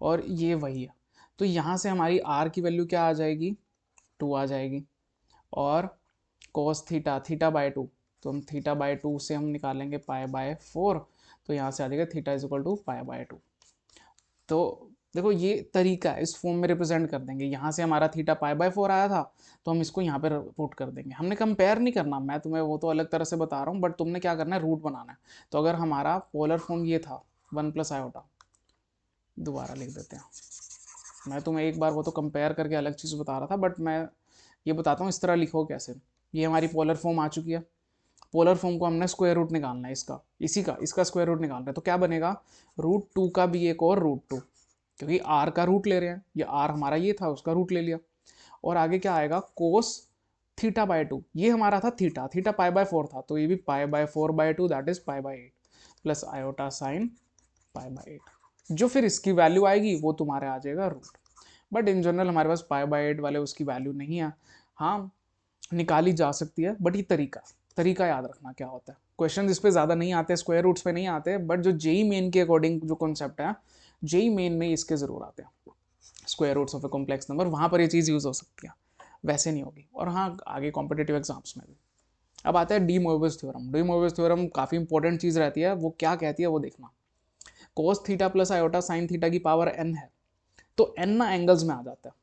और ये वही है। तो यहाँ से हमारी आर की वैल्यू क्या आ जाएगी, 2 आ जाएगी, और कोस थीटा, थीटा/2, तो हम थीटा/2 से हम निकालेंगे π/4, तो यहाँ से आ जाएगा थीटा इज इक्वल टू π/2। तो देखो ये तरीका है, इस फॉर्म में रिप्रेजेंट कर देंगे, यहाँ से हमारा थीटा π/4 आया था तो हम इसको यहाँ पे पुट कर देंगे। हमने कंपेयर नहीं करना, मैं तुम्हें वो तो अलग तरह से बता रहा हूँ, बट तुमने क्या करना है, रूट बनाना है। तो अगर हमारा पोलर फॉर्म ये था 1 + आयोटा, दोबारा लिख देते हैं, मैं तुम्हें एक बार वो तो कंपेयर करके अलग चीज़ बता रहा था, बट मैं ये बताता हूँ इस तरह लिखो कैसे। ये हमारी पोलर फॉर्म आ चुकी है, पोलर फॉर्म को हमने स्क्वायर रूट निकालना है इसका, इसी का इसका स्क्वायर रूट निकालना है, तो क्या बनेगा, √2 का भी एक और √2, क्योंकि आर का रूट ले रहे हैं, ये आर हमारा ये था उसका रूट ले लिया, और आगे क्या आएगा, कोस थीटा/2, ये हमारा था थीटा, थीटा π/4 था, तो ये भी π/4/2 that is π/8 plus iota sine π/8, जो फिर इसकी वैल्यू आएगी वो तुम्हारे आ जाएगा रूट। बट इन जनरल हमारे पास π/8 वाले उसकी वैल्यू नहीं है, हाँ निकाली जा सकती है, बट ये तरीका याद रखना क्या होता है। क्वेश्चन इस पे ज़्यादा नहीं आते, स्क्वायर रूट्स पे नहीं आते, बट जो जेई मेन के अकॉर्डिंग जो कॉन्सेप्ट है, जेई मेन में इसके ज़रूर आते हैं square roots of a complex number, वहाँ पर ये चीज़ यूज़ हो सकती है, वैसे नहीं होगी। और हाँ आगे कॉम्पिटेटिव एग्जाम्स में भी। अब आता है डी मोविस थ्योरम। डी मोविस थ्योरम काफ़ी इंपॉर्टेंट चीज़ रहती है, वो क्या कहती है वो देखना। कोस theta plus iota sine theta की पावर n है, तो n ना एंगल्स में आ जाता है,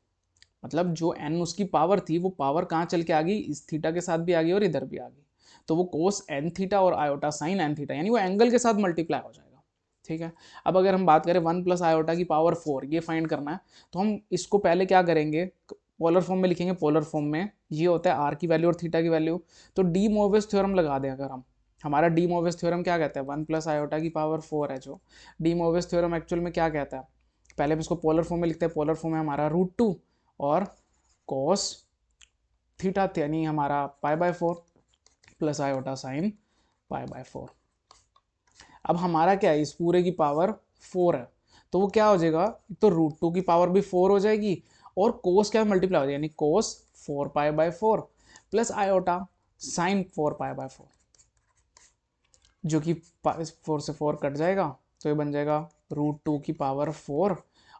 मतलब जो n उसकी पावर थी वो पावर कहाँ चल के आ गई, इस थीटा के साथ भी आ गई और इधर भी आ गई, तो वो कोस n थीटा और आयोटा साइन n थीटा, यानी वो एंगल के साथ मल्टीप्लाई हो जाएगा, ठीक है। अब अगर हम बात करें 1 + आयोटा की पावर 4, ये फाइंड करना है, तो हम इसको पहले क्या करेंगे, पोलर फॉर्म में लिखेंगे। पोलर फॉर्म में ये होता है आर की वैल्यू और थीटा की वैल्यू, तो डी मोविस थ्योरम लगा दें अगर हम, हमारा डी मोविस थ्योरम क्या कहता है, 1 + आयोटा की पावर 4 है जो डी मोविस थ्योरम एक्चुअल में क्या कहता है, पहले हम इसको पोलर फॉर्म में लिखते हैं। पोलर फॉर्म में हमारा √2 और कॉस थीटा, यानी हमारा π/4 प्लस आयोटा साइन π/4। अब हमारा क्या है, इस पूरे की पावर 4 है, तो वो क्या हो जाएगा, तो √2 की पावर भी 4 हो जाएगी, और कोस क्या मल्टीप्लाई हो जाएगा, यानी कोस 4π/4 प्लस आयोटा साइन 4π/4, जो कि 4 से 4 कट जाएगा, तो ये बन जाएगा √2 की पावर 4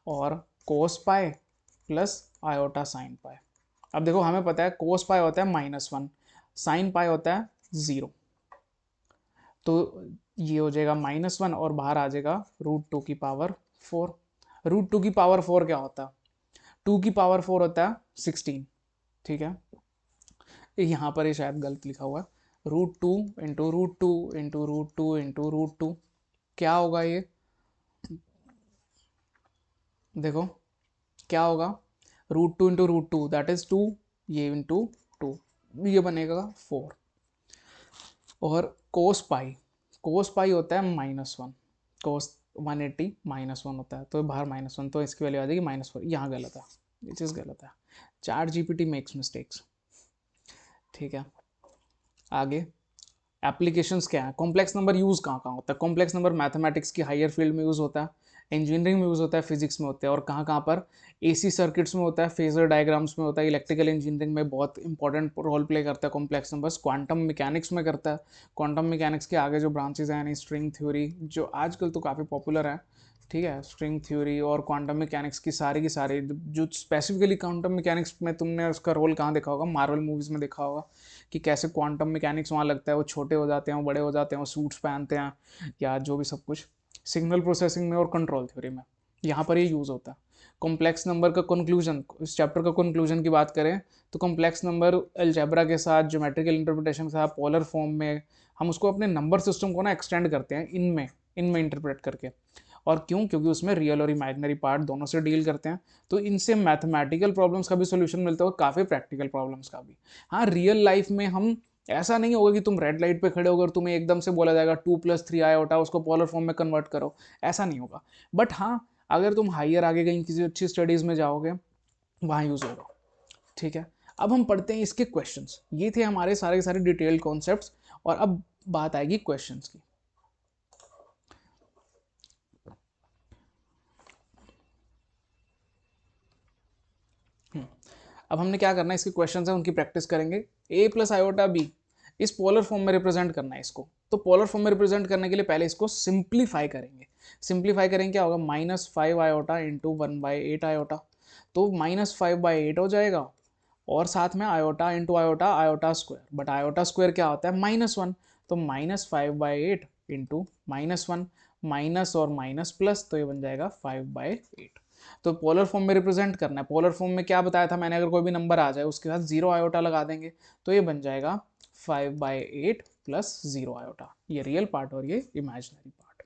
और cos pi plus iota sine pi. अब देखो हमें पता है कोस पाई होता है -1, साइन पाई होता है 0, तो ये हो जाएगा -1 और बाहर आ जाएगा √2 की पावर 4। √2 की पावर 4 क्या होता है, 2 की पावर 4 होता है 16, ठीक है। यहाँ पर ये शायद गलत लिखा हुआ है, √2 इंटू √2 इंटू √2 इंटू √2, क्या होगा ये, देखो क्या होगा, √2 इंटू √2 दैट इज 2, ये इंटू 2, ये बनेगा 4, और कोस पाई होता है -1, कोस 180 -1 होता है, तो बाहर -1, तो इसकी वैल्यू आ जाएगी -4। यहाँ गलत है, ये चीज़ गलत है। Chat GPT makes mistakes. ठीक है, आगे एप्लीकेशंस क्या है, कॉम्प्लेक्स नंबर यूज़ कहाँ कहाँ होता है? कॉम्प्लेक्स नंबर मैथमेटिक्स की हायर फील्ड में यूज़ होता है, इंजीनियरिंग में यूज़ होता है, फिजिक्स में होता है, और कहाँ कहाँ पर एसी सर्किट्स में होता है, फेजर डायग्राम्स में होता है, इलेक्ट्रिकल इंजीनियरिंग में बहुत इंपॉर्टेंट रोल प्ले करता है कॉम्प्लेक्स नंबर्स, क्वांटम मैकेनिक्स में करता है। क्वांटम मैकेनिक्स के आगे जो ब्रांचेज हैं यानी स्ट्रिंग थ्योरी, जो आजकल तो काफ़ी पॉपुलर है, ठीक है, स्ट्रिंग थ्योरी और क्वांटम मैकेनिक्स की सारी जो स्पेसिफिकली क्वांटम मैकेनिक्स में तुमने उसका रोल कहाँ देखा होगा, मार्वल मूवीज़ में देखा होगा कि कैसे क्वांटम मैकेनिक्स वहाँ लगता है, वो छोटे हो जाते हैं, वो बड़े हो जाते हैं, वो सूट्स पहनते हैं, या जो भी सब कुछ सिग्नल प्रोसेसिंग में और कंट्रोल थ्योरी में यहाँ पर ये यूज़ होता है। कॉम्प्लेक्स नंबर का कंक्लूजन, इस चैप्टर का कंक्लूजन की बात करें तो कॉम्प्लेक्स नंबर अलजेब्रा के साथ, ज्योमेट्रिकल इंटरप्रिटेशन के साथ, पोलर फॉर्म में हम उसको अपने नंबर सिस्टम को ना एक्सटेंड करते हैं इनमें इंटरप्रेट करके। और क्यों? क्योंकि उसमें रियल और इमेजिनरी पार्ट दोनों से डील करते हैं, तो इनसे मैथमेटिकल प्रॉब्लम्स का भी सोल्यूशन मिलता है और काफ़ी प्रैक्टिकल प्रॉब्लम्स का भी। हाँ, रियल लाइफ में हम ऐसा नहीं होगा कि तुम रेड लाइट पे खड़े होकर तुम्हें एकदम से बोला जाएगा 2+3 आयोटा उसको पोलर फॉर्म में कन्वर्ट करो, ऐसा नहीं होगा। बट हाँ, अगर तुम हाइयर आगे कहीं किसी अच्छी स्टडीज़ में जाओगे वहाँ यूज़ होगा। ठीक है, अब हम पढ़ते हैं इसके क्वेश्चंस। ये थे हमारे सारे के सारे डिटेल्ड कॉन्सेप्ट्स, और अब बात आएगी क्वेश्चंस की। अब हमने क्या करना है, इसके क्वेश्चन है उनकी प्रैक्टिस करेंगे। a प्लस आयोटा बी इस पोलर फॉर्म में रिप्रेजेंट करना है इसको, तो पोलर फॉर्म में रिप्रेजेंट करने के लिए पहले इसको सिंप्लीफाई करेंगे। सिंप्लीफाई करेंगे, क्या होगा, -5 आयोटा इंटू 1/8 आयोटा, तो -5/8 हो जाएगा, और साथ में iota into iota, iota square, but iota square क्या होता है, -1, तो -5/8 इंटू -1, माइनस और माइनस प्लस, तो ये बन जाएगा 5/8। तो पोलर फॉर्म में रिप्रेजेंट करना है। पोलर फॉर्म में क्या बताया था मैंने, अगर कोई भी नंबर आ जाए उसके साथ 0 आयोटा लगा देंगे, तो ये बन जाएगा 5/8 प्लस 0 आयोटा, ये रियल पार्ट और ये इमेजिनरी पार्ट।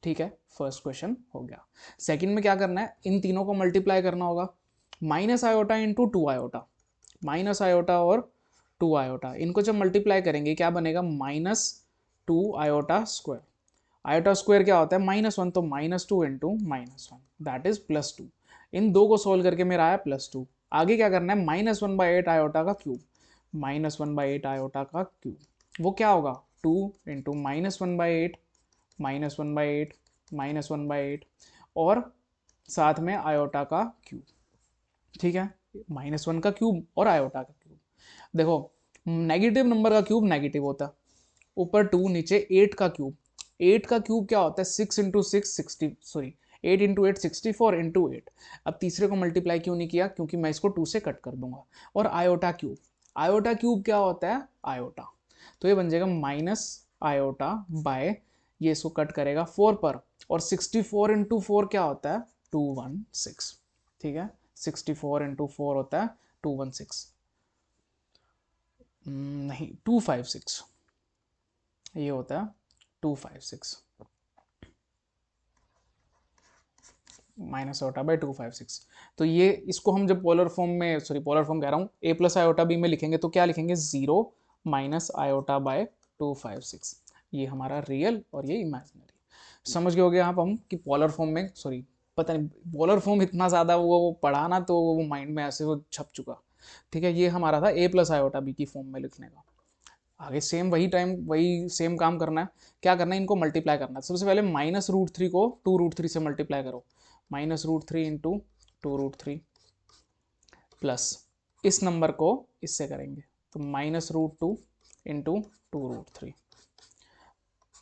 ठीक है, फर्स्ट क्वेश्चन हो गया। सेकंड में क्या करना है, इन तीनों को मल्टीप्लाई करना होगा। Minus iota into 2 iota, minus iota और 2 आयोटा, इनको जब मल्टीप्लाई करेंगे क्या बनेगा, -2 आयोटा स्क्वायर। आयोटा स्क्वायर क्या होता है, -1, तो -2 इंटू -1 दैट इज +2। इन दो को सोल्व करके मेरा आया +2। आगे क्या करना है, -1/8 आयोटा का क्यूब, -1/8 आयोटा का क्यूब, वो क्या होगा, 2 इंटू -1/8, -1/8, -1/8, और साथ में आयोटा का क्यूब। ठीक है, -1 का क्यूब और आयोटा का क्यूब। देखो, नेगेटिव नंबर का क्यूब नेगेटिव होता है, ऊपर 2 नीचे 8 का क्यूब। 8 का क्यूब क्या होता है, 6 इंटू 6 60, सॉरी 8 इंटू 8 64 इंटू 8। अब तीसरे को मल्टीप्लाई क्यों नहीं किया, क्योंकि मैं इसको 2 से कट कर दूंगा। और आयोटा क्यूब, आयोटा क्यूब क्या होता है, आयोटा, तो ये बन जाएगा माइनस आयोटा बाय, ये इसको कट करेगा 4 पर, और 64 इंटू 4 क्या होता है, 216। ठीक है, 64 इंटू 4 होता है 216, नहीं 256, ये होता है 256, -आयोटा/256। तो ये इसको हम जब पोलर फॉर्म में, सॉरी पोलर फॉर्म कह रहा हूँ, a प्लस आयोटा बी में लिखेंगे तो क्या लिखेंगे, 0 -आयोटा/256। ये हमारा रियल और ये इमेजिनरी। समझ गए होगे आप हम कि पोलर फॉर्म में, सॉरी पता नहीं पोलर फॉर्म इतना ज़्यादा वो पढ़ा ना, तो वो माइंड में ऐसे वो छप चुका। ठीक है, ये हमारा था a प्लस आयोटा बी की फॉर्म में लिखने का। आगे सेम वही सेम काम करना है। क्या करना है, इनको मल्टीप्लाई करना है। सबसे पहले -√3 को 2√3 से मल्टीप्लाई करो, -√3 इंटू 2√3, प्लस इस नंबर को इससे करेंगे तो -√2 इंटू 2√3,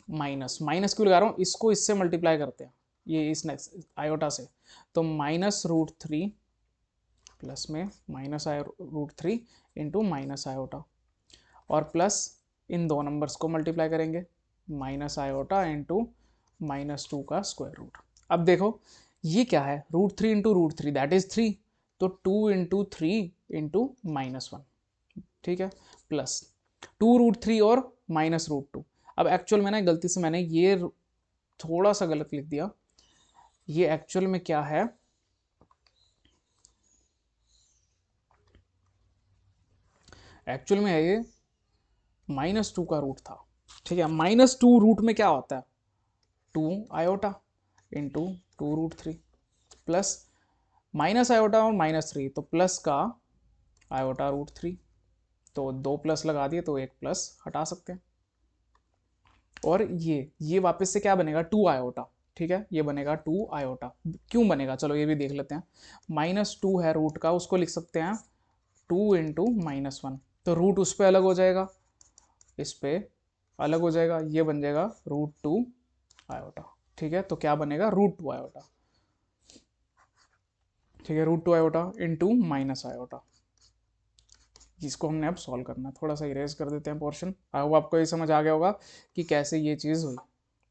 माइनस माइनस क्यों लगा रहा हूँ, इसको इससे मल्टीप्लाई करते हैं, ये इस नेक्स्ट आयोटा से, तो -√3 प्लस में -√3 इंटू माइनस आयोटा, और प्लस इन दो नंबर्स को मल्टीप्लाई करेंगे, -आयोटा इंटू -2 का स्क्वायर रूट। अब देखो ये क्या है, √3 इंटू √3 दैट इज 3, तो 2 इंटू 3 इंटू -1, ठीक है, प्लस 2√3 और -√2। अब एक्चुअल में ना गलती से मैंने ये थोड़ा सा गलत लिख दिया, ये एक्चुअल में क्या है, एक्चुअल में है ये -2 का रूट था। ठीक है, -2 रूट में क्या होता है, 2 iota, into 2√3 plus minus iota और -3 तो प्लस का आयोटा√3, तो 2 प्लस लगा दिए तो 1 प्लस हटा सकते हैं। और ये वापस से क्या बनेगा 2 आयोटा, ठीक है, ये बनेगा 2 आयोटा। क्यों बनेगा चलो ये भी देख लेते हैं। -2 है रूट का, उसको लिख सकते हैं 2 इंटू -1, तो रूट उस पर अलग हो जाएगा, इस पे अलग हो जाएगा, ये बन जाएगा √2 आयोटा। ठीक है, तो क्या बनेगा √2 आयोटा। ठीक है, √2 आयोटा इंटू माइनस आयोटा, जिसको हमने अब सॉल्व करना है। थोड़ा सा इरेज कर देते हैं पोर्शन। आई होप आपको ये समझ आ गया होगा कि कैसे ये चीज़ हुई।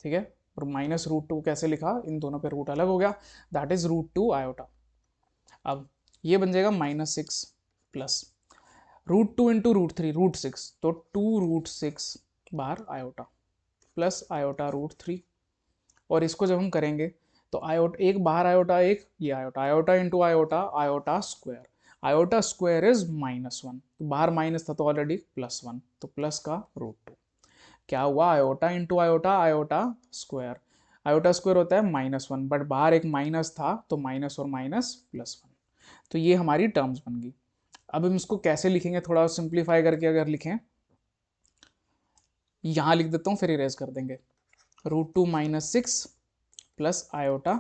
ठीक है, और -√2 कैसे लिखा, इन दोनों पे रूट अलग हो गया, दैट इज √2 आयोटा। अब ये बन जाएगा -6 प्लस √2 इंटू √3 √6, तो 2√6 बार आयोटा प्लस आयोटा√3। और इसको जब हम करेंगे तो आयोटा एक बाहर आयोटा, एक ये iota, iota into iota, iota square, iota square is -1, तो बाहर माइनस था तो ऑलरेडी +1, तो प्लस का √2। क्या हुआ, iota into iota, iota square, iota square होता है -1, बट बाहर एक माइनस था तो माइनस और माइनस +1, तो ये हमारी टर्म्स बन गई। अब हम इसको कैसे लिखेंगे, थोड़ा सिंप्लीफाई करके अगर लिखें, यहाँ लिख देता हूँ फिर इरेज कर देंगे। √2 -6 प्लस आयोटा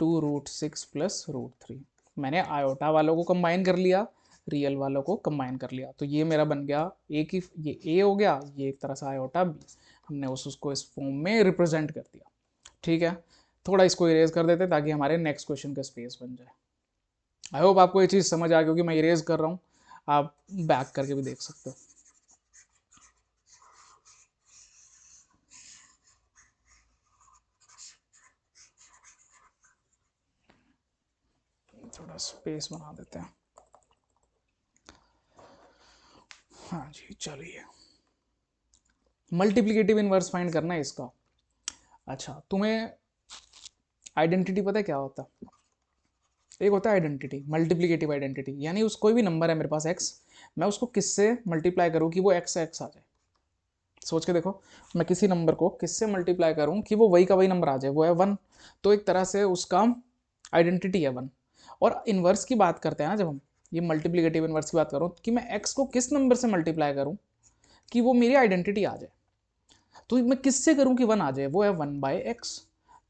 2√6 प्लस √3। मैंने आयोटा वालों को कंबाइन कर लिया, रियल वालों को कंबाइन कर लिया, तो ये मेरा बन गया ए की, ये ए हो गया, ये एक तरह से आयोटा बी, हमने उसको इस फॉर्म में रिप्रेजेंट कर दिया। ठीक है, थोड़ा इसको इरेज कर देते ताकि हमारे नेक्स्ट क्वेश्चन का स्पेस बन जाए। आई होप आपको ये चीज़ समझ आ गई होगी, मैं इरेज कर रहा हूँ, आप बैक करके भी देख सकते हो। थोड़ा स्पेस बना देते हैं। हाँ जी, चलिए, मल्टीप्लिकेटिव इनवर्स फाइंड करना है इसका। अच्छा, तुम्हें आइडेंटिटी पता है क्या होता है? एक होता है आइडेंटिटी, मल्टीप्लिकेटिव आइडेंटिटी, यानी उस कोई भी नंबर है मेरे पास x, मैं उसको किससे मल्टीप्लाई करूँ कि वो x से x आ जाए। सोच के देखो, मैं किसी नंबर को किससे मल्टीप्लाई करूँ कि वो वही का वही नंबर आ जाए, वो है 1, तो एक तरह से उसका आइडेंटिटी है 1। और इन्वर्स की बात करते हैं ना, जब हम ये मल्टीप्लिकेटिव इन्वर्स की बात करूँ कि मैं x को किस नंबर से मल्टीप्लाई करूँ कि वो मेरी आइडेंटिटी आ जाए, तो मैं किससे करूं कि 1 आ जाए, वो है 1/x।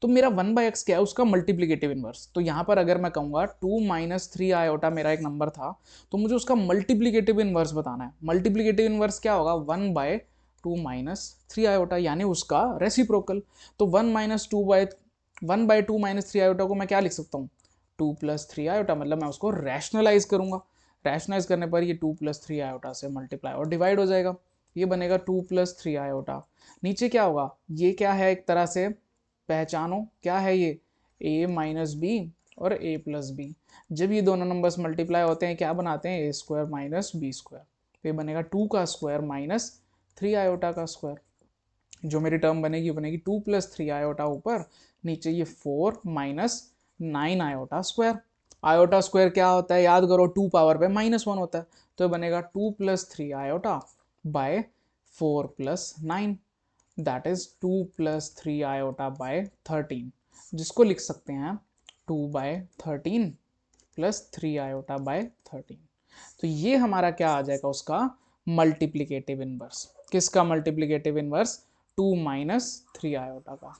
तो मेरा 1/x क्या है, उसका मल्टीप्लिकेटिव इनवर्स। तो यहां पर अगर मैं कहूंगा 2 - 3 आयोटा मेरा एक नंबर था, तो मुझे उसका मल्टीप्लिकेटिव इनवर्स बताना है। मल्टीप्लिकेटिव इनवर्स क्या होगा, 1/2 - 3 आयोटा, यानी उसका रेसिप्रोकल। तो 1/2 - 3 आयोटा को मैं क्या लिख सकता हूँ, 2 + 3 आयोटा, मतलब मैं उसको रैशनलाइज करूंगा। रैशनलाइज करने पर ये 2 + 3 आयोटा से मल्टीप्लाई और डिवाइड हो जाएगा, ये बनेगा 2 + 3 आयोटा। नीचे क्या होगा, ये क्या है, एक तरह से पहचानो क्या है ये, a - b और a + b। जब ये दोनों नंबर्स मल्टीप्लाई होते हैं क्या बनाते हैं, a² - b², तो ये बनेगा 2 का स्क्वायर माइनस 3 आयोटा का स्क्वायर। जो मेरी टर्म बनेगी बनेगी 2 + 3 आयोटा ऊपर, नीचे ये 4 - 9 आयोटा स्क्वायर। आयोटा स्क्वायर क्या होता है, याद करो, 2 पावर पे -1 होता है, तो ये बनेगा 2 + 3 iota by 4 + 9, that is 2 + 3 iota by 13, जिसको लिख सकते हैं 2/13 + 3 आयोटा बाय 13। तो ये हमारा क्या आ जाएगा, उसका मल्टीप्लिकेटिव इनवर्स। किसका मल्टीप्लिकेटिव इनवर्स, 2 - 3 आयोटा का।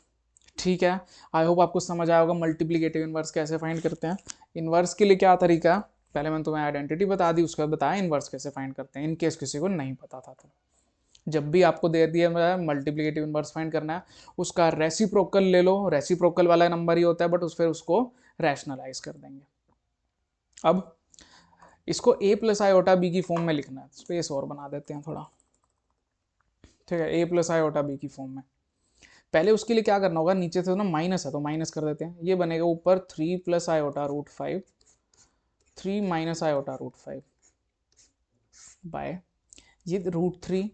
ठीक है, आई होप आपको समझ आया होगा मल्टीप्लिकेटिव इनवर्स कैसे फाइंड करते हैं। इनवर्स के लिए क्या तरीका है, पहले मैंने तुम्हें आइडेंटिटी बता दी, उसके बाद बताया इनवर्स कैसे फाइंड करते हैं, इन केस किसी को नहीं पता था तो। जब भी आपको दे दिया मल्टीप्लिकेटिव इनवर्स फाइंड करना है, उसका रेसिप्रोकल ले लो, रेसिप्रोकल वाला नंबर ही होता है, बट फिर उसको रैशनलाइज कर देंगे। अब इसको a + आयोटा b की फॉर्म में लिखना है, स्पेस और बना देते हैं थोड़ा। ठीक है, a + आयोटा b की फॉर्म में, पहले उसके लिए क्या करना होगा, नीचे से ना माइनस है तो माइनस कर देते हैं, ये बनेगा ऊपर 3 + आयोटा √5, 3 - आयोटा √5 बाय ये √3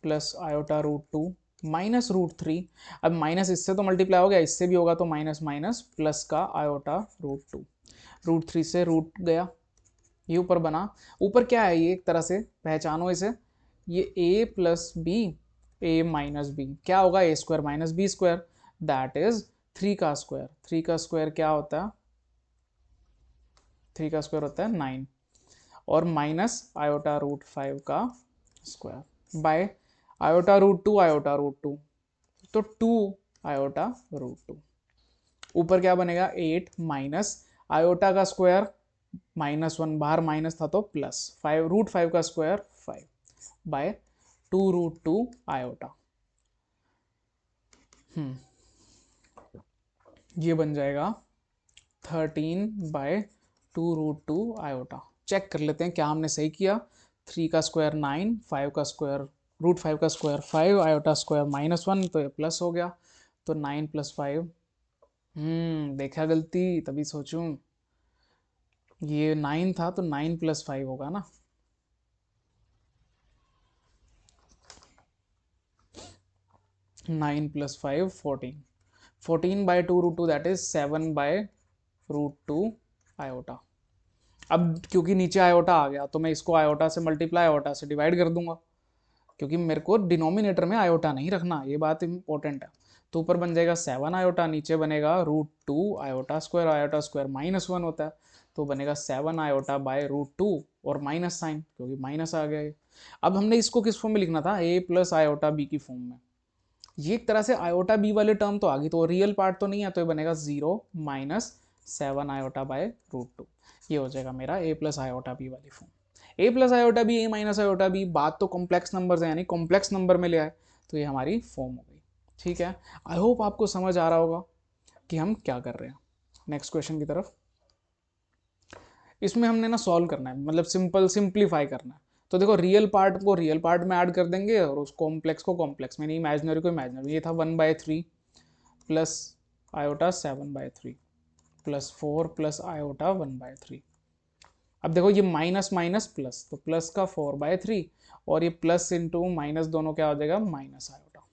+ आयोटा √2 माइनस √3। अब माइनस इससे तो मल्टीप्लाई हो गया, इससे भी होगा, तो माइनस माइनस प्लस का आयोटा √2, √3 से रूट गया, ये ऊपर बना। ऊपर क्या है, ये एक तरह से पहचानो इसे, ये a + b, a - b क्या होगा, a² - b², that is three का स्क्वायर क्या होता है? थ्री का स्क्वायर होता है 9 और माइनस आयोटा रूट 5 का square by iota root two तो 2 आयोटा रूट 2। ऊपर क्या बनेगा 8 माइनस आयोटा का स्क्वायर -1, बाहर माइनस था तो प्लस 5 रूट 5 का स्क्वायर 5 बाय 2 रूट 2 आयोटा। ये बन जाएगा 13 बाय 2 रूट 2 आयोटा। चेक कर लेते हैं क्या हमने सही किया। 3 का स्क्वायर 9, 5 का स्क्वायर रूट 5 का स्क्वायर 5, आयोटा स्क्वायर -1 तो ये प्लस हो गया। तो 9 + 5 देखा गलती तभी सोचूं। ये 9 था तो 9 + 5 होगा ना। 9 + 5 14, 14 by 2 root 2 that is 7 by root 2 iota. अब क्योंकि नीचे आयोटा आ गया तो मैं इसको आयोटा से मल्टीप्लाई आयोटा से डिवाइड कर दूंगा, क्योंकि मेरे को डिनोमिनेटर में आयोटा नहीं रखना, ये बात इंपॉर्टेंट है। तो ऊपर बन जाएगा 7 आयोटा, नीचे बनेगा रूट 2 आयोटा स्क्वायर -1 होता है तो बनेगा 7 आयोटा बाय रूट 2 और माइनस साइन क्योंकि माइनस आ गया ये। अब हमने इसको किस फॉर्म में लिखना था? a + आयोटा b की फॉर्म में। ये एक तरह से आयोटा b वाले टर्म तो आ गई, तो रियल पार्ट तो नहीं है, तो ये बनेगा 0 - 7 आयोटा बाय रूट 2। ये हो जाएगा मेरा a + आयोटा b वाली form. a + iota b, a - iota b, बात तो कॉम्प्लेक्स नंबर्स है यानी कॉम्प्लेक्स नंबर में ले आए, तो ये हमारी फॉर्म हो गई। ठीक है, आई होप आपको समझ आ रहा होगा कि हम क्या कर रहे हैं। नेक्स्ट क्वेश्चन की तरफ। इसमें हमने ना सॉल्व करना है, मतलब सिंप्लीफाई करना है। तो देखो रियल पार्ट को रियल पार्ट में ऐड कर देंगे और उस कॉम्प्लेक्स को कॉम्प्लेक्स में, इमेजिनरी को इमेजिनरी। ये था 1/3 plus iota 7/3 plus 4 plus iota 1/3। अब देखो ये माइनस माइनस प्लस, तो प्लस का 4/3 और ये प्लस इंटू माइनस दोनों क्या हो जाएगा? Minus iota.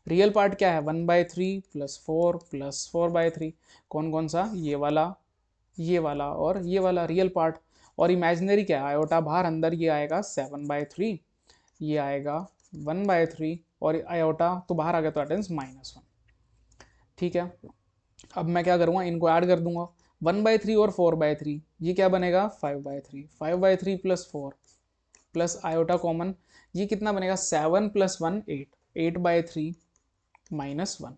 रियल पार्ट क्या है? 1/3 + 4 + 4/3। कौन कौन सा? ये वाला और ये वाला रियल पार्ट। और इमेजिनरी क्या है? आयोटा बाहर, अंदर ये आएगा 7/3, ये आएगा 1/3 और आयोटा तो बाहर आ गया तो अटेंस -1। ठीक है, अब मैं क्या करूँगा? इनको ऐड कर दूंगा। 1/3 और 4/3 ये क्या बनेगा? 5/3, 5/3 + 4 प्लस आयोटा कॉमन, ये कितना बनेगा? 7 + 1 8, 8/3 -1।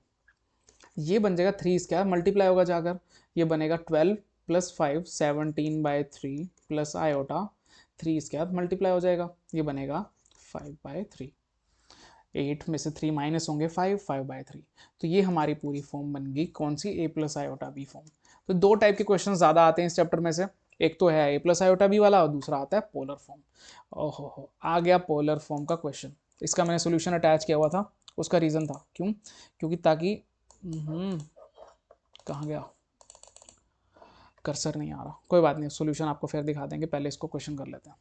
ये बन जाएगा 3 इसका मल्टीप्लाई होगा जाकर, ये बनेगा 12 + 5 17/3 प्लस आयोटा 3 इसके बाद मल्टीप्लाई हो जाएगा, ये बनेगा 5/3। 8 में से 3 माइनस होंगे 5/3। तो ये हमारी पूरी फॉर्म बन गई कौन सी? a + iota b form. तो दो टाइप के क्वेश्चन ज़्यादा आते हैं इस चैप्टर में से, एक तो है a + आयोटा b वाला और दूसरा आता है पोलर फॉर्म। ओहो आ गया पोलर फॉर्म का क्वेश्चन। इसका मैंने सोल्यूशन अटैच किया हुआ था, उसका रीज़न था क्यों? क्योंकि ताकि कहाँ गया कर्सर? नहीं आ रहा, कोई बात नहीं, सोल्यूशन आपको फिर दिखा देंगे, पहले इसको क्वेश्चन कर लेते हैं।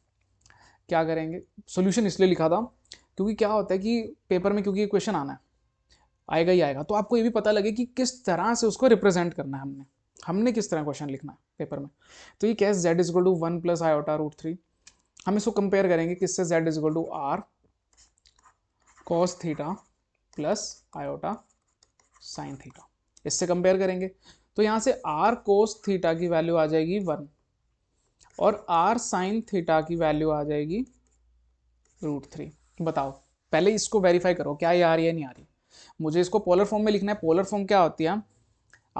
क्या करेंगे? सोल्यूशन इसलिए लिखा था क्योंकि क्या होता है कि पेपर में, क्योंकि ये क्वेश्चन आना है, आएगा ही आएगा, तो आपको ये भी पता लगे कि किस तरह से उसको रिप्रेजेंट करना है। हमने किस तरह क्वेश्चन लिखना है पेपर में। तो ये क्या है? z = 1 + iota root 3। हम इसको कंपेयर करेंगे किससे? z = r cos theta plus iota sine theta, इससे कंपेयर करेंगे। तो यहाँ से r cos थीटा की वैल्यू आ जाएगी 1 और r साइन थीटा की वैल्यू आ जाएगी √3। बताओ, पहले इसको वेरीफाई करो क्या ये आ रही है नहीं आ रही। मुझे इसको पोलर फॉर्म में लिखना है। पोलर फॉर्म क्या होती है?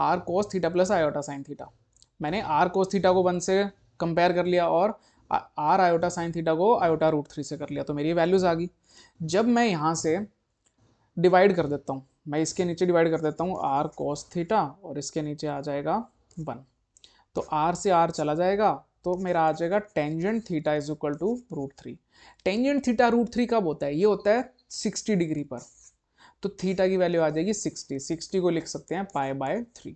r cos theta plus iota sine theta. मैंने r cos थीटा को 1 से कंपेयर कर लिया और r आयोटा साइन थीटा को आयोटा √3 से कर लिया, तो मेरी वैल्यूज आ गई। जब मैं यहाँ से डिवाइड कर देता हूँ, मैं इसके नीचे डिवाइड कर देता हूँ r cos थीटा और इसके नीचे आ जाएगा 1, तो r से r चला जाएगा, तो मेरा आ जाएगा tangent theta is equal to √3। Tangent theta √3 कब होता है? ये होता है 60 डिग्री पर। तो थीटा की वैल्यू आ जाएगी 60, 60 को लिख सकते हैं π/3,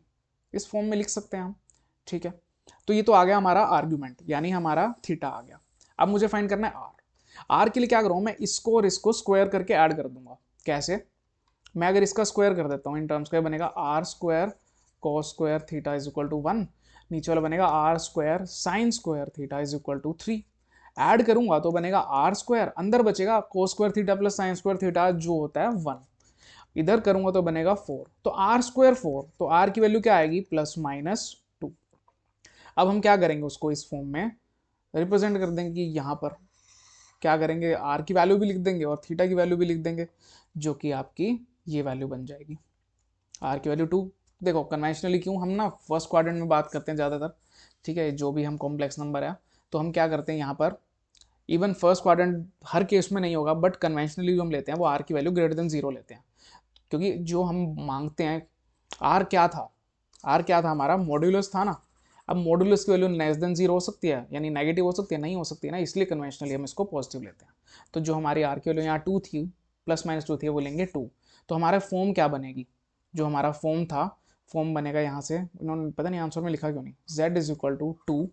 इस फॉर्म में लिख सकते हैं हम। ठीक है, तो ये तो आ गया हमारा आर्ग्यूमेंट, यानी हमारा थीटा आ गया। अब मुझे फाइंड करना है आर के लिए क्या करूँ मैं? इसको और इसको स्क्वायर करके ऐड कर दूंगा। कैसे? मैं अगर इसका स्क्वायर कर देता हूँ इन टर्म्स का, बनेगा r² cos square theta is equal to 1, नीचे वाला बनेगा r² sin square theta is equal to 3। Add करूंगा तो बनेगा r², अंदर बचेगा cos square theta plus sin square theta जो होता है 1। इधर करूंगा तो बनेगा 4, तो आर स्क्वायर 4, तो आर की वैल्यू क्या आएगी +-2। अब हम क्या करेंगे, उसको इस फॉर्म में रिप्रेजेंट कर देंगे कि यहाँ पर क्या करेंगे, आर की वैल्यू भी लिख देंगे और थीटा की वैल्यू भी लिख देंगे, जो कि आपकी ये वैल्यू बन जाएगी, आर की वैल्यू 2। देखो कन्वेंशनली क्यों हम ना फर्स्ट क्वाड्रेंट में बात करते हैं ज़्यादातर, ठीक है, जो भी हम कॉम्प्लेक्स नंबर है, तो हम क्या करते हैं यहाँ पर, इवन फर्स्ट क्वाड्रेंट हर केस में नहीं होगा, बट कन्वेंशनली जो हम लेते हैं वो आर की वैल्यू >0 लेते हैं, क्योंकि जो हम मांगते हैं, आर क्या था, आर क्या था हमारा, मॉड्यूलस था ना। अब मॉड्यूलस की वैल्यू <0 हो सकती है, यानी नेगेटिव हो सकती है, नहीं हो सकती है ना, इसलिए कन्वेंशनली हम इसको पॉजिटिव लेते हैं। तो जो हमारी आर की वैल्यू यहाँ 2 थी, ±2 थी, वो लेंगे 2। तो हमारा फॉर्म क्या बनेगी, जो हमारा फॉर्म था, फॉर्म बनेगा यहाँ से, इन्होंने पता नहीं आंसर में लिखा क्यों नहीं, z = 2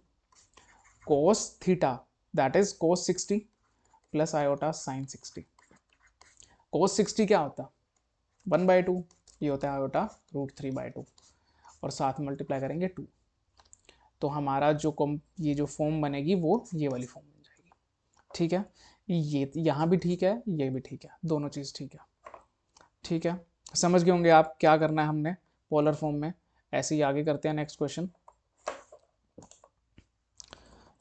cos theta, that is cos 60 plus iota sin 60। cos 60 क्या होता है 1/2, ये होता है आयोटा √3/2, और साथ में मल्टीप्लाई करेंगे 2। तो हमारा जो ये जो फॉर्म बनेगी वो ये वाली फॉर्म बन जाएगी, ठीक है। ये यहाँ भी ठीक है, ये भी ठीक है, दोनों चीज़ ठीक है, ठीक है। समझ गए होंगे आप क्या करना है हमने पोलर फॉर्म में। ऐसे ही आगे करते हैं, नेक्स्ट क्वेश्चन,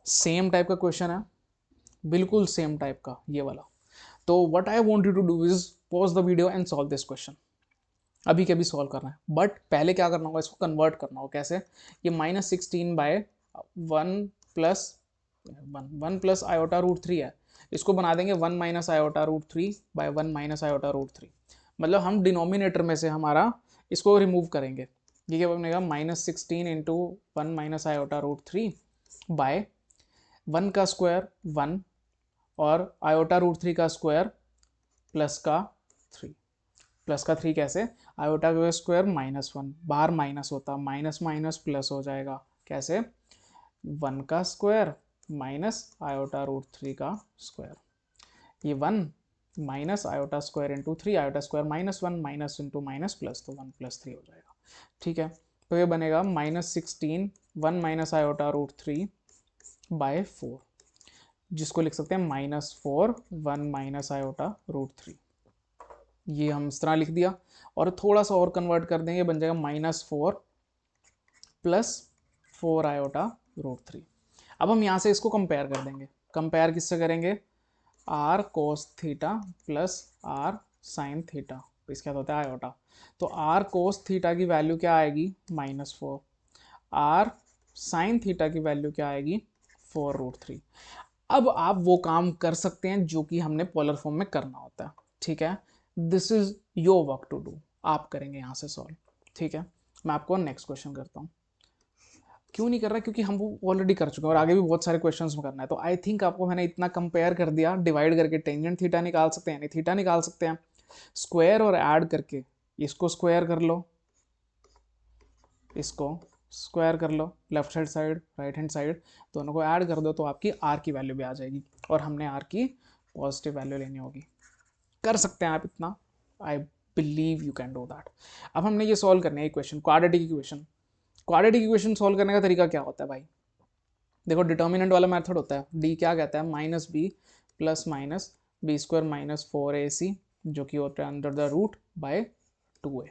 सेम टाइप का क्वेश्चन है, बिल्कुल सेम टाइप का ये वाला। तो what I want you to do is pause the video and solve this question, अभी के अभी सॉल्व करना है, बट पहले क्या करना होगा, इसको कन्वर्ट करना होगा। कैसे, ये -16/1 प्लस आयोटा √3 है, इसको बना देंगे 1 - आयोटा √3/1 - आयोटा √3, मतलब हम डिनोमिनेटर में से हमारा इसको रिमूव करेंगे। ये क्या बनेगा, -16 × 1 - आयोटा √3 1 का स्क्वायर 1 और आयोटा √3 का स्क्वायर प्लस का 3 कैसे, आयोटा का स्क्वायर -1, बाहर माइनस होता, माइनस माइनस प्लस हो जाएगा, कैसे 1 का स्क्वायर माइनस आयोटा √3 का स्क्वायर, ये 1 minus iota square into 3, iota square -1 minus into minus plus, तो 1 + 3 हो जाएगा, ठीक है। तो ये बनेगा -16 1 - आयोटा √3/4, जिसको लिख सकते हैं -4 1 - आयोटा √3, ये हम इस तरह लिख दिया। और थोड़ा सा और कन्वर्ट कर देंगे, बन जाएगा -4 + 4 आयोटा √3। अब हम यहाँ से इसको कंपेयर कर देंगे, कंपेयर किससे करेंगे, r cos theta plus r sin theta, इसके बाद होता है आयोटा, तो r cos थीटा की वैल्यू क्या आएगी -4, r sin थीटा की वैल्यू क्या आएगी 4√3। अब आप वो काम कर सकते हैं जो कि हमने पोलर फॉर्म में करना होता है, ठीक है। This is your work to do, आप करेंगे यहाँ से सॉल्व, ठीक है। मैं आपको नेक्स्ट क्वेश्चन करता हूँ, क्यों नहीं कर रहा, क्योंकि हम वो ऑलरेडी कर चुके हैं और आगे भी बहुत सारे क्वेश्चंस में करना है। तो आई थिंक आपको मैंने इतना कंपेयर कर दिया, डिवाइड करके टेंजेंट थीटा निकाल सकते हैं, यानी थीटा निकाल सकते हैं, स्क्वायर और ऐड करके इसको स्क्वायर कर लो, इसको स्क्वायर कर लो, left hand side right hand side दोनों को ऐड कर दो, तो आपकी आर की वैल्यू भी आ जाएगी, और हमने आर की पॉजिटिव वैल्यू लेनी होगी। कर सकते हैं आप इतना, I believe you can do that. अब हमने ये सॉल्व करना है equation, quadratic equation. Quadratic equation solve करने का तरीका क्या होता है भाई, देखो डिटर्मिनेंट वाला मेथड होता है, डी क्या कहता है -b + -b² - 4ac, जो कि होता है under the root by 2a,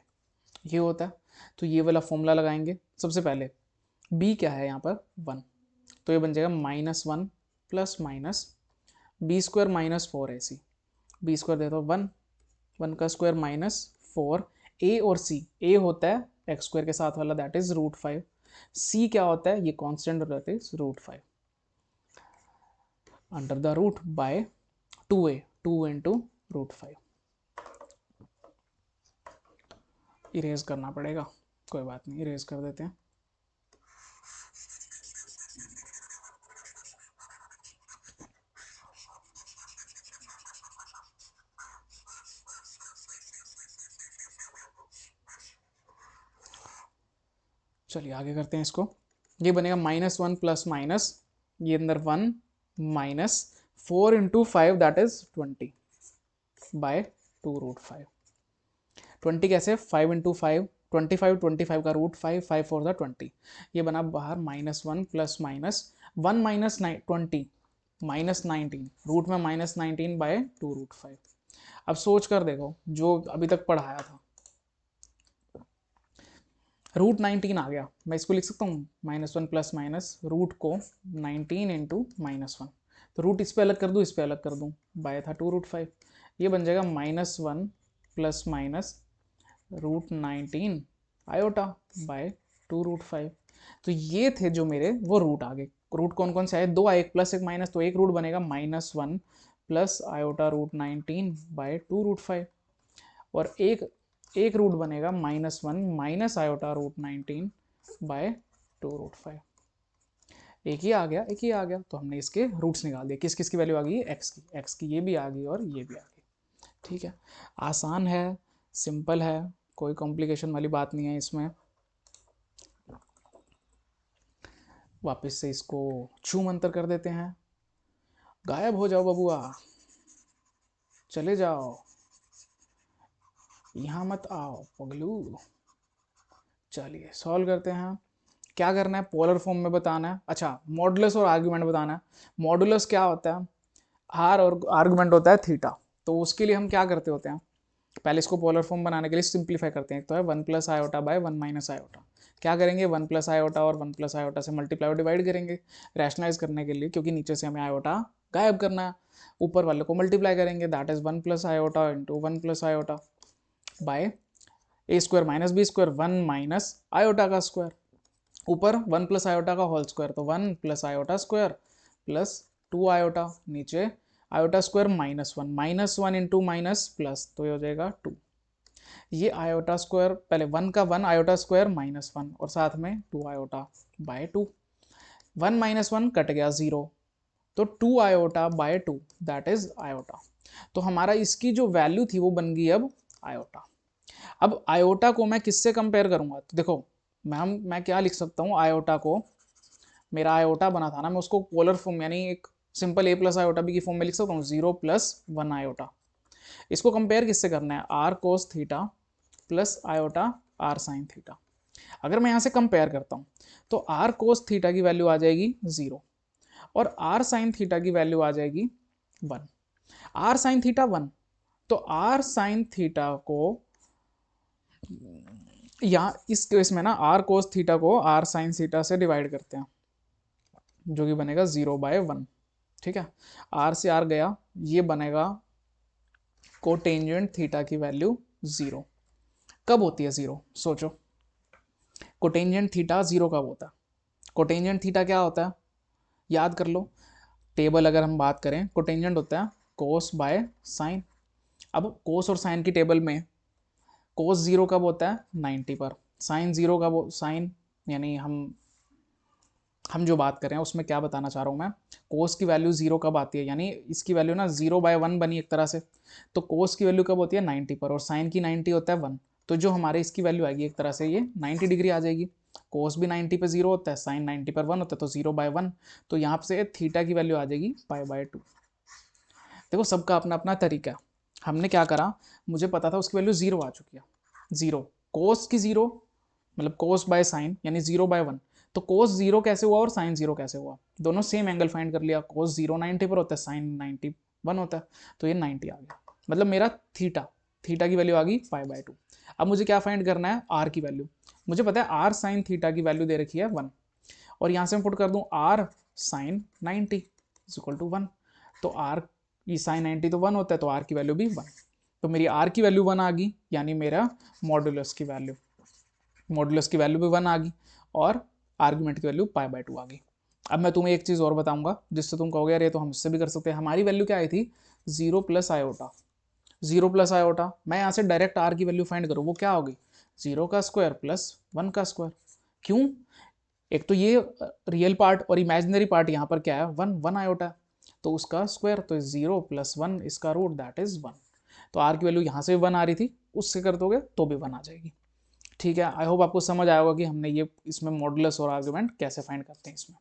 ये होता है। तो ये वाला फॉर्मूला लगाएंगे, सबसे पहले b क्या है यहाँ पर 1, तो ये बन जाएगा -1 + -b² - 4ac, b² दे दो 1, 1 का स्क्वायर -4, a और c, a होता है x² के साथ वाला, दैट इज √5, c क्या होता है, ये कांस्टेंट होता है √5 under the root by 2a, 2 × √5। Erase करना पड़ेगा, कोई बात नहीं, इरेज कर देते हैं। चलिए आगे करते हैं इसको, ये बनेगा -1 + ये अंदर 1 -4 × 5 दैट इज 20/2√5, 20 कैसे 5 × 5 25, 25 का √5, 5 4 द 20, ये बना बाहर -1 + -1 - 20 -19, रूट में -19/2√5। अब सोच कर देखो जो अभी तक पढ़ाया था। रूट 19 आ गया, मैं इसको लिख सकता हूँ -1 प्लस माइनस रूट को 19 इंटू -1, तो रूट इस पे अलग कर दूँ, इस पे अलग कर दूँ, बाय था 2√5, ये बन जाएगा -1 plus minus root 19 iota by 2√5। तो ये थे जो मेरे वो रूट आ गए। रूट कौन कौन से आए, दो आए, एक प्लस एक माइनस, तो एक रूट बनेगा -1 प्लस आयोटा रूट 19 बाय 2√5, और एक रूट बनेगा -1 माइनस आयोटा रूट 19 बाय 2√5। एक ही आ गया, एक ही आ गया, तो हमने इसके रूट्स निकाल दिए। किस किस की वैल्यू आ गई, एक्स की ये भी आ गई और ये भी आ गई। ठीक है, आसान है, सिंपल है, कोई कॉम्प्लिकेशन वाली बात नहीं है इसमें। वापस से इसको छू मंतर कर देते हैं, गायब हो जाओ बबुआ, चले जाओ, यहाँ मत आओ पगलू। चलिए सॉल्व करते हैं। क्या करना है, पोलर फॉर्म में बताना है। अच्छा, मॉडुलस और आर्गुमेंट बताना है। मॉडुलस क्या होता है, आर, और आर्गुमेंट होता है थीटा। तो उसके लिए हम क्या करते होते हैं, पहले इसको पोलर फॉर्म बनाने के लिए सिंप्लीफाई करते हैं। तो है 1 plus iota by 1 minus iota. क्या करेंगे, 1 प्लस आयोटा और 1 प्लस आयोटा से मल्टीप्लाई और डिवाइड करेंगे रैशनलाइज करने के लिए, क्योंकि नीचे से हमें आयोटा गायब करना है। ऊपर वाले को मल्टीप्लाई करेंगे, that is 1 plus iota into 1 plus iota by a square minus B square, 1 minus iota का स्क्वायर, ऊपर 1 प्लस आयोटा का होल स्क्वायर, तो 1 plus iota square plus 2 iota, नीचे iota square -1 into minus plus, तो ये हो जाएगा 2। ये आयोटा स्क्वायर, पहले 1 का 1 आयोटा स्क्वायर -1 और साथ में 2 आयोटा बाय 2, 1 -1 कट गया 0, तो 2 iota by 2 that is iota. तो हमारा इसकी जो वैल्यू थी वो बन गई अब आयोटा। अब आयोटा को मैं किससे कंपेयर करूंगा, तो देखो मैं क्या लिख सकता हूँ, आयोटा को, मेरा आयोटा बना था ना, मैं उसको पोलर फॉर्म यानी एक simple a plus iota B की फॉर्म में लिख सकता हूँ, 0 + 1 आयोटा। इसको कंपेयर किससे करना है, R cos theta plus iota R sine theta. अगर मैं यहाँ से कंपेयर करता हूँ तो आर कोस थीटा की वैल्यू आ जाएगी 0 और आर साइन थीटा की वैल्यू आ जाएगी 1। आर साइन थीटा 1, तो आर साइन थीटा को यहाँ इस केस में ना आर कोस थीटा को आर साइन थीटा से डिवाइड करते हैं, जो कि बनेगा 0/1। ठीक है, आर से आर गया, ये बनेगा कोटेंजेंट थीटा की वैल्यू 0। कब होती है 0, सोचो, कोटेंजेंट थीटा 0 कब होता है, कोटेंजेंट थीटा क्या होता है, याद कर लो। टेबल अगर हम बात करें, कोटेंजेंट होता है कोस बाय साइन। अब कोस और साइन की टेबल में कोस 0 कब होता है, 90 पर, साइन 0 कब, साइन यानी हम जो बात कर रहे हैं उसमें क्या बताना चाह रहा हूँ मैं, कोस की वैल्यू 0 कब आती है, यानी इसकी वैल्यू ना 0/1 बनी एक तरह से, तो कोस की वैल्यू कब होती है 90 पर, और साइन की 90 होता है 1, तो जो हमारे इसकी वैल्यू आएगी एक तरह से ये 90 डिग्री आ जाएगी। कोस भी 90 पे 0 होता है, साइन 90 पर 1 होता है, तो 0/1, तो यहाँ से थीटा की वैल्यू आ जाएगी π/2। देखो सबका अपना अपना तरीका, हमने क्या करा, मुझे पता था उसकी वैल्यू 0 आ चुकी है, 0 कोस की 0 मतलब कोस बाय साइन यानी 0/1, तो कोस 0 कैसे हुआ और साइन 0 कैसे हुआ, दोनों सेम एंगल फाइंड कर लिया, कोस 0 90 पर होता है, साइन 91 होता है, तो ये 90 आ गया, मतलब मेरा थीटा की वैल्यू आ गई π/2। अब मुझे क्या फाइंड करना है, आर की वैल्यू, मुझे पता है आर साइन थीटा की वैल्यू दे रखी है 1, और यहाँ से मैं पुट कर दूँ आर साइन 90 = 1, तो आर ये साइन 90 तो 1 होता है, तो आर की वैल्यू भी 1, तो मेरी आर की वैल्यू 1 आ गई, यानी मेरा मॉडुलस की वैल्यू भी 1 आ गई, और आर्गुमेंट की वैल्यू π/2 आ गई। अब मैं तुम्हें एक चीज़ और बताऊंगा जिससे तुम कहोगे यार ये तो हम इससे भी कर सकते हैं। हमारी वैल्यू क्या आई थी, 0 + आयोटा, 0 + आयोटा, मैं यहाँ से डायरेक्ट आर की वैल्यू फाइंड करूँ, वो क्या होगी 0 का स्क्वायर प्लस 1 का स्क्वायर। क्यों, एक तो ये रियल पार्ट और इमेजिनरी पार्ट यहाँ पर क्या है 1 आयोटा, तो उसका स्क्वायर, तो 0 + 1 इसका रूट दैट इज 1, तो आर की वैल्यू यहाँ से 1 आ रही थी, उससे कर दोगे तो भी 1 आ जाएगी। ठीक है, आई होप आपको समझ आया होगा कि हमने ये इसमें मॉडुलस और आर्गुमेंट कैसे फाइंड करते हैं इसमें।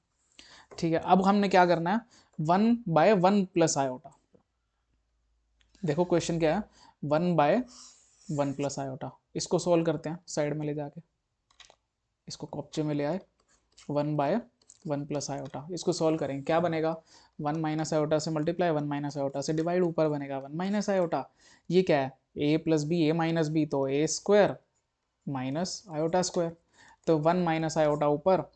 ठीक है, अब हमने क्या करना है, 1/1 + आयोटा, देखो क्वेश्चन क्या है, 1/1 + आयोटा, इसको सोल्व करते हैं, साइड में ले जाके इसको कॉपचे में ले आए, 1/1 1 प्लस आयोटा, इसको सॉल्व करेंगे क्या बनेगा, 1 माइनस आयोटा से मल्टीप्लाई, 1 माइनस आयोटा से डिवाइड, ऊपर बनेगा 1 माइनस आयोटा, ये क्या है a plus b, a minus B तो ए स्क्वायर माइनस आयोटा स्क्वायर, तो 1 माइनस आयोटा ऊपर,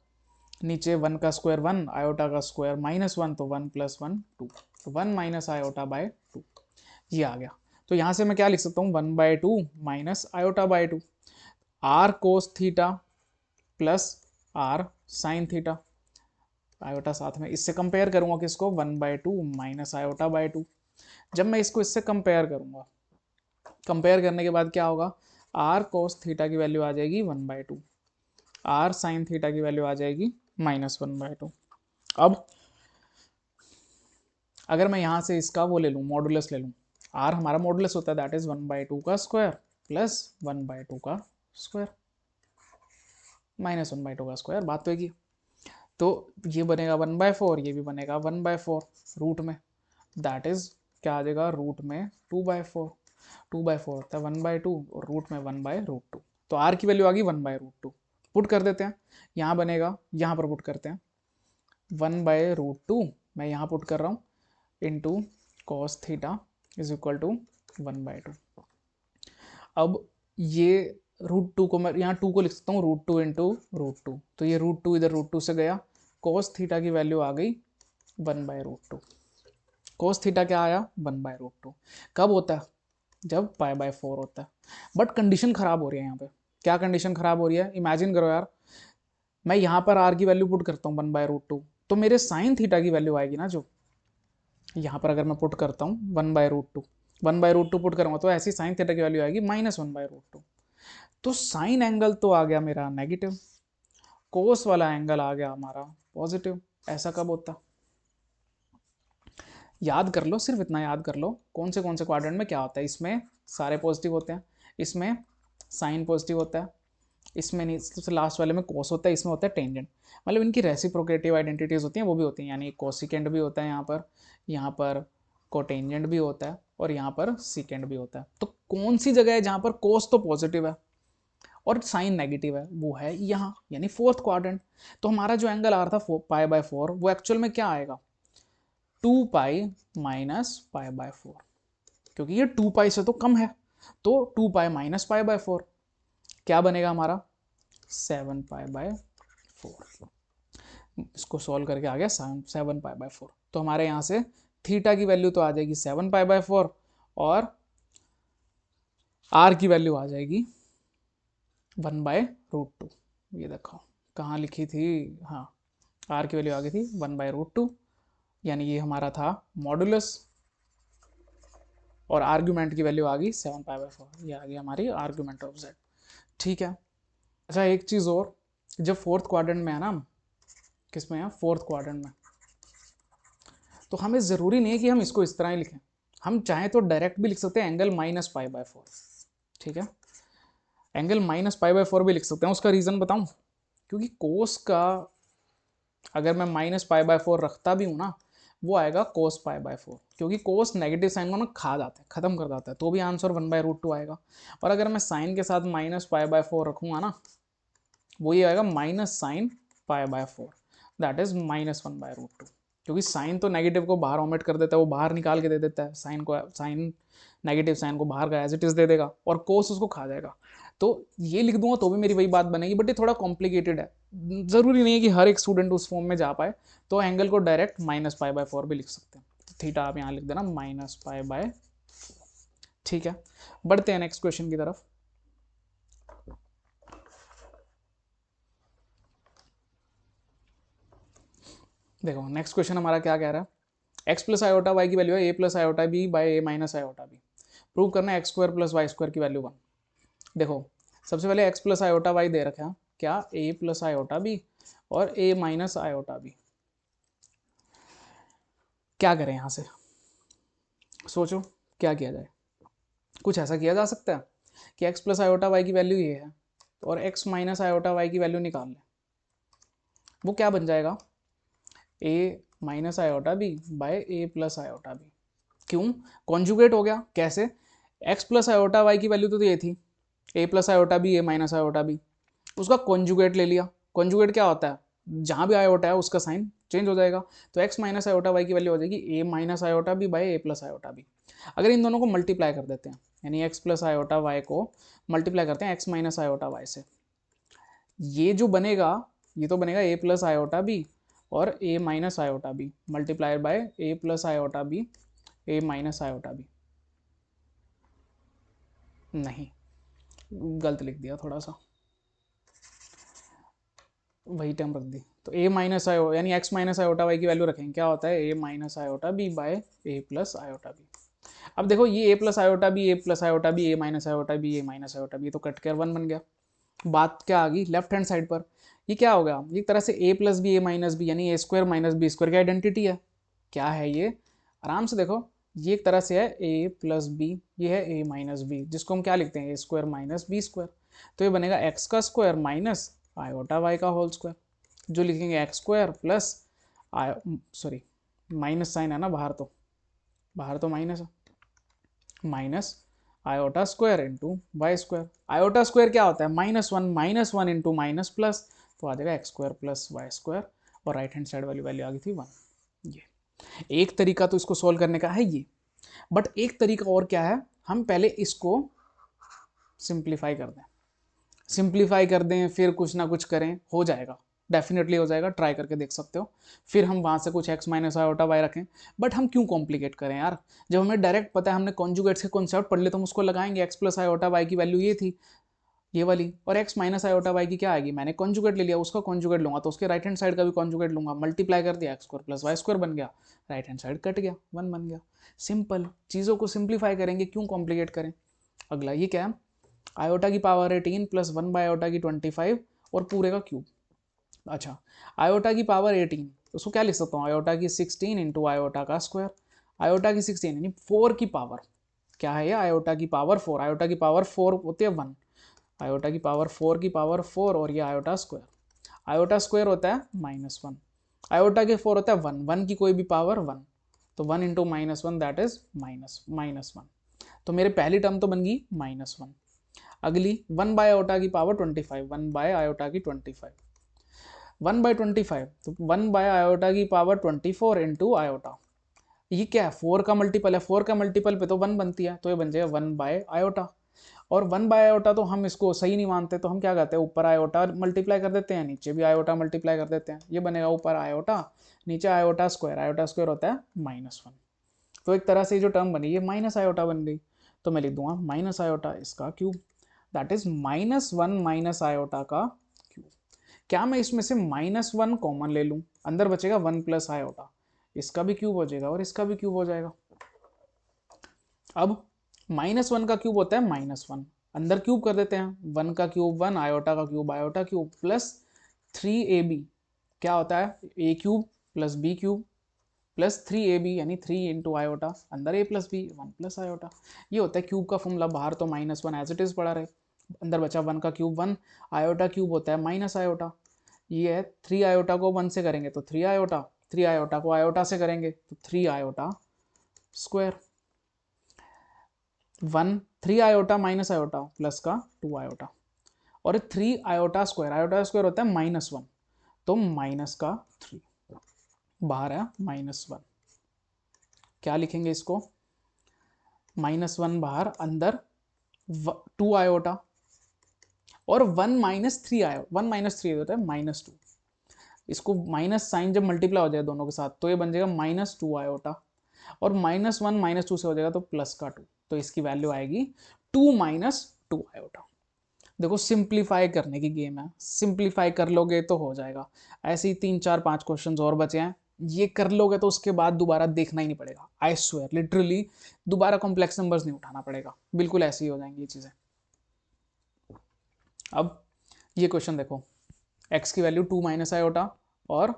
नीचे 1 का स्क्वायर 1, आयोटा का स्क्वायर -1, तो 1 प्लस 1 2, तो 1 माइनस आयोटा बाय 2, ये आ गया। तो यहाँ से मैं क्या लिख सकता हूँ, 1/2 minus iota by 2, R cos theta plus R sine theta, iota साथ में, इससे कंपेयर करूंगा किसको, 1/2 माइनस आयोटा बाय 2। जब मैं इसको इससे कंपेयर करूंगा, कंपेयर करने के बाद क्या होगा, आर कोस थीटा की वैल्यू आ जाएगी 1/2, आर साइन थीटा की वैल्यू आ जाएगी -1/2। अब अगर मैं यहाँ से इसका वो ले लूँ, मॉडुलस ले लूँ, आर हमारा मॉडुलस होता है, दैट इज 1/2 का स्क्वायर प्लस 1/2 का स्क्वायर -1/2 का स्क्वायर, बात तो एक ही। तो ये बनेगा 1/4, ये भी बनेगा 1/4 रूट में, दैट इज क्या आ जाएगा, रूट में 2/4, 2/4 होता है 1/2 और रूट में 1/√2, तो आर की वैल्यू आ गई 1/√2, पुट कर देते हैं, यहाँ बनेगा, यहाँ पर पुट करते हैं 1/√2, मैं यहाँ पुट कर रहा हूँ, into cos theta is equal to 1/2। अब ये √2 को मैं यहाँ 2 को लिख सकता हूँ, √2 इंटू √2, तो ये √2 इधर √2 से गया, कॉस थीटा की वैल्यू आ गई 1/√2, कॉस थीटा क्या आया 1/√2, कब होता है, जब π/4 होता है। बट कंडीशन खराब हो रही है यहाँ पे, क्या कंडीशन खराब हो रही है, इमेजिन करो यार, मैं यहाँ पर आर की वैल्यू पुट करता हूँ 1/√2, तो मेरे साइन थीटा की वैल्यू आएगी ना, जो यहाँ पर अगर मैं पुट करता हूँ 1/√2, 1/√2 पुट करूँगा तो ऐसी साइन थीटा की वैल्यू आएगी -1/√2, तो साइन एंगल तो आ गया मेरा नेगेटिव, कोस वाला एंगल आ गया हमारा पॉजिटिव। ऐसा कब होता, याद कर लो, सिर्फ इतना याद कर लो कौन से क्वाड्रेंट में क्या होता है, इसमें सारे पॉजिटिव होते हैं, इसमें साइन पॉजिटिव होता है, इसमें नहीं, सबसे लास्ट वाले में कोस होता है, इसमें होता है टेंजेंट, मतलब इनकी रेसिप्रोकेटिव आइडेंटिटीज होती हैं, वो भी होती हैं, यानी कोसिकेंड भी होता है यहाँ पर कोटेंजेंट भी होता है और यहाँ पर सीकेंड भी होता है। तो कौन सी जगह है जहाँ पर कोस तो पॉजिटिव है और साइन नेगेटिव है, वो है यहाँ, यानी फोर्थ क्वाड्रेंट। तो हमारा जो एंगल आ रहा था π/4, वो एक्चुअल में क्या आएगा, 2π माइनस π/4, क्योंकि ये 2π से तो कम है, तो 2π माइनस π/4 क्या बनेगा हमारा 7π/4, इसको सॉल्व करके आ गया 7π/4। तो हमारे यहाँ से थीटा की वैल्यू तो आ जाएगी 7π/4 और आर की वैल्यू आ जाएगी 1/√2, ये देखो कहाँ लिखी थी, हाँ आर की वैल्यू आ गई थी 1/√2, यानी ये हमारा था मॉडुलस, और आर्ग्यूमेंट की वैल्यू आ गई 7π/4, ये आ गई हमारी आर्ग्यूमेंट ऑफ जेड। ठीक है, अच्छा एक चीज़ और, जब फोर्थ क्वाड्रेंट में है ना, किस में है, फोर्थ क्वाड्रेंट में, तो हमें ज़रूरी नहीं है कि हम इसको इस तरह ही लिखें, हम चाहें तो डायरेक्ट भी लिख सकते हैं एंगल -π/4, ठीक है, एंगल -π/4 भी लिख सकते हैं। उसका रीज़न बताऊं, क्योंकि कोस का अगर मैं -π/4 रखता भी हूँ ना, वो आएगा cos π/4, क्योंकि कोस नेगेटिव साइन को ना खा जाता है, खत्म कर जाता है, तो भी आंसर 1/√2 आएगा। और अगर मैं साइन के साथ -π/4 रखूँगा ना, वो ये आएगा -sin π/4, दैट इज -1/√2, क्योंकि साइन तो नेगेटिव को बाहर ओमिट कर देता है, वो बाहर निकाल के दे देता है, साइन नेगेटिव साइन को बाहर का एज इट इज दे देगा और कोस उसको खा जाएगा। तो ये लिख दूंगा तो भी मेरी वही बात बनेगी, बट ये थोड़ा कॉम्प्लिकेटेड है, ज़रूरी नहीं है कि हर एक स्टूडेंट उस फॉर्म में जा पाए, तो एंगल को डायरेक्ट -π/4 भी लिख सकते हैं। तो थीटा आप यहाँ लिख देना -π/4, ठीक है। बढ़ते हैं नेक्स्ट क्वेश्चन की तरफ। देखो नेक्स्ट क्वेश्चन हमारा क्या कह रहा है, x प्लस आयोटा वाई की वैल्यू है a plus iota B by a minus iota B, prove करना है x² प्लस वाई स्क्वायर की वैल्यू 1। देखो सबसे पहले x प्लस आयोटा वाई दे रखा है, क्या a प्लस आयोटा बी और a माइनस आयोटा बी। क्या करें यहाँ से, सोचो क्या किया जाए। कुछ ऐसा किया जा सकता है कि x प्लस आयोटा वाई की वैल्यू ये है और x माइनस आयोटा वाई की वैल्यू निकाल लें, वो क्या बन जाएगा, a minus iota b by a plus iota b. क्यों, कॉन्जुगेट हो गया, कैसे, x प्लस आयोटा वाई की वैल्यू तो ये थी, a plus iota b a minus iota b, उसका कॉन्जुगेट ले लिया। कॉन्जुगेट क्या होता है, जहाँ भी आयोटा है उसका साइन चेंज हो जाएगा। तो x माइनस आयोटा वाई की वैल्यू हो जाएगी a minus iota B by a plus iota b. अगर इन दोनों को मल्टीप्लाई कर देते हैं, यानी x प्लस आयोटा वाई को मल्टीप्लाई करते हैं x माइनस आयोटा वाई से, ये जो बनेगा ये तो बनेगा a प्लस आयोटा बी और a minus iota b multiply by a plus iota b a minus iota b. नहीं, गलत लिख दिया थोड़ा सा, वही टर्म रख दी। तो a माइनस आयो यानी x माइनस आयोटा वाई की वैल्यू रखेंगे, क्या होता है a minus iota b by a plus iota b. अब देखो ये a plus iota b, a plus iota b, a minus iota b, a minus iota b, तो कट कर 1 बन गया। बात क्या आ गई लेफ्ट हैंड साइड पर, ये क्या हो गया, एक तरह से a plus b, a minus b यानी a square minus B square की आइडेंटिटी है। क्या है ये, आराम से देखो, ये एक तरह से है a प्लस बी, ये है a माइनस बी, जिसको हम क्या लिखते हैं a square minus B square. तो ये बनेगा x का स्क्वायर माइनस आयोटा y का होल स्क्वायर, जो लिखेंगे x square plus sorry minus sign है ना बाहर, तो बाहर तो माइनस है, minus iota square into y square. Iota square क्या होता है minus one into minus plus, तो आ जाएगा x square plus Y square, और राइट हैंड साइड वाली वैल्यू आ गई थी 1। ये एक तरीका तो इसको सोल्व करने का है ये, बट एक तरीका और क्या है, हम पहले इसको सिंप्लीफाई कर दें, सिंप्लीफाई कर दें फिर कुछ ना कुछ करें, हो जाएगा, डेफिनेटली हो जाएगा, ट्राई करके देख सकते हो। फिर हम वहाँ से कुछ x माइनस आयोटा वाई रखें, बट हम क्यों कॉम्प्लिकेट करें यार, जब हमें डायरेक्ट पता है, हमने कॉन्जुगेट्स के कॉन्सेप्ट पढ़ लिए, तो हम उसको लगाएंगे, x प्लस आयोटा वाई की वैल्यू ये थी ये वाली, और x माइनस आयोटा वाई की क्या आएगी, मैंने कॉन्जुगेट ले लिया, उसका कॉन्जुगेट लूंगा तो उसके राइट हैंड साइड का भी कॉन्जुगेट लूंगा, मल्टीप्लाई कर दिया, x square plus Y square बन गया, राइट हैंड साइड कट गया, 1 बन गया। सिंपल, चीज़ों को सिंप्लीफाई करेंगे, क्यों कॉम्प्लिकेट करें। अगला ये क्या है, आयोटा की पावर 18 प्लस 1 बाय आयोटा की 25 और पूरे का क्यूब। अच्छा, आयोटा की पावर 18, उसको क्या लिख सकता हूँ, आयोटा की 16 इंटू आयोटा का स्क्वायर। आयोटा की 16 यानी 4 की पावर, क्या है ये, आयोटा की पावर 4, आयोटा की पावर 4 होती है 1, आयोटा की पावर 4 की पावर 4, और ये आयोटा स्क्वायर, आयोटा स्क्वायर होता है -1, आयोटा के 4 होता है 1, 1 की कोई भी पावर 1, तो 1 इंटू -1 दैट इज -1। तो मेरे पहली टर्म तो बन गई -1। अगली 1 बाय आयोटा की पावर 25, 1 बाय आयोटा की 25, 1 बाय 25, तो 1 बाय आयोटा की पावर 24 इंटू आयोटा, ये क्या है 4 का मल्टीपल है, 4 का मल्टीपल पे तो 1 बनती है, तो ये बन जाएगा 1 बाय आयोटा। और 1 बाय आयोटा तो हम इसको सही नहीं मानते, तो हम क्या करते हैं, ऊपर आयोटा मल्टीप्लाई कर देते हैं, नीचे भी आयोटा मल्टीप्लाई कर देते हैं, ये बनेगा ऊपर आयोटा नीचे आयोटा स्क्वायर होता है -1। तो एक तरह से जो टर्म बनी ये माइनस आयोटा बन गई, तो मैं लिख दूंगा माइनस आयोटा इसका cube, that is -1 minus iota का क्यूब। क्या मैं इसमें से -1 कॉमन ले लूं, अंदर बचेगा 1 प्लस आयोटा, इसका भी क्यूब हो जाएगा और इसका भी क्यूब हो जाएगा। अब -1 का क्यूब होता है -1, अंदर क्यूब कर देते हैं, 1 का cube 1, iota cube plus 3ab, क्या होता है a cube plus b cube plus 3ab यानी 3 इंटू आयोटा, अंदर a plus b 1 plus iota, ये होता है क्यूब का फॉर्मूला। बाहर तो -1 एज इट इज पड़ा रहे, अंदर बचा 1 का क्यूब 1, आयोटा क्यूब होता है माइनस आयोटा, ये है 3 आयोटा को 1 से करेंगे तो 3 आयोटा, 3 आयोटा को आयोटा से करेंगे तो 3 iota square, 1 3 iota minus iota plus का 2 आयोटा, और 3 आयोटा स्क्वायर होता है -1, तो माइनस का 3, बाहर है -1, क्या लिखेंगे इसको, -1 बाहर, अंदर 2 आयोटा, और 1 माइनस थ्री होता है -2, इसको माइनस साइन जब मल्टीप्लाई हो जाए दोनों के साथ तो ये बन जाएगा -2 आयोटा, और -1 -2 से हो जाएगा तो प्लस का 2, तो इसकी वैल्यू आएगी 2 - 2 आयोटा। देखो सिंप्लीफाई करने की गेम है, सिंप्लीफाई कर लोगे तो हो जाएगा। ऐसे ही 3 4 5 क्वेश्चंस और बचे हैं, ये कर लोगे तो उसके बाद दोबारा देखना ही नहीं पड़ेगा, आई स्वेयर लिटरली दोबारा कॉम्प्लेक्स नंबर्स नहीं उठाना पड़ेगा, बिल्कुल ऐसी ही हो जाएंगी ये चीज़ें। अब ये क्वेश्चन देखो, x की वैल्यू 2 माइनस आयोटा और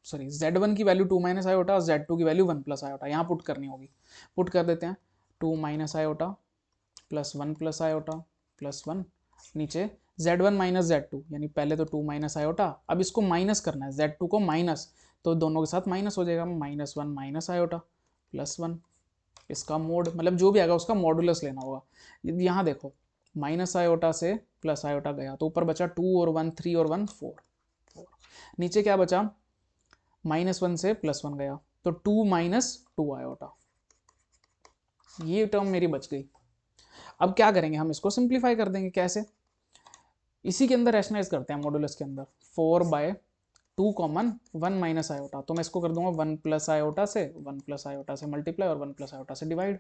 सॉरी z1 की वैल्यू 2 माइनस आयोटा और z2 की वैल्यू 1 प्लस आयोटा, यहाँ पुट करनी होगी, पुट कर देते हैं 2 minus iota plus 1 plus iota plus 1, नीचे z1 माइनस z2 यानी पहले तो 2 माइनस आयोटा, अब इसको माइनस करना है z2 को माइनस, तो दोनों के साथ माइनस हो जाएगा, -1 माइनस आयोटा प्लस 1, इसका मोड मतलब जो भी आएगा उसका मॉडुलस लेना होगा। यहाँ देखो माइनस आयोटा से प्लस आयोटा गया तो ऊपर बचा 2 और 1 3 और 1 4, नीचे क्या बचा, -1 से +1 गया तो 2 - 2 आयोटा, ये टर्म मेरी बच गई। अब क्या करेंगे, हम इसको सिंप्लीफाई कर देंगे। कैसे, इसी के अंदर रैशनलाइज करते हैं मॉडुलस के अंदर। 4/2 कॉमन 1 - आयोटा, तो मैं इसको कर दूंगा 1 + आयोटा से, 1 + आयोटा से मल्टीप्लाई और 1 + आयोटा से डिवाइड।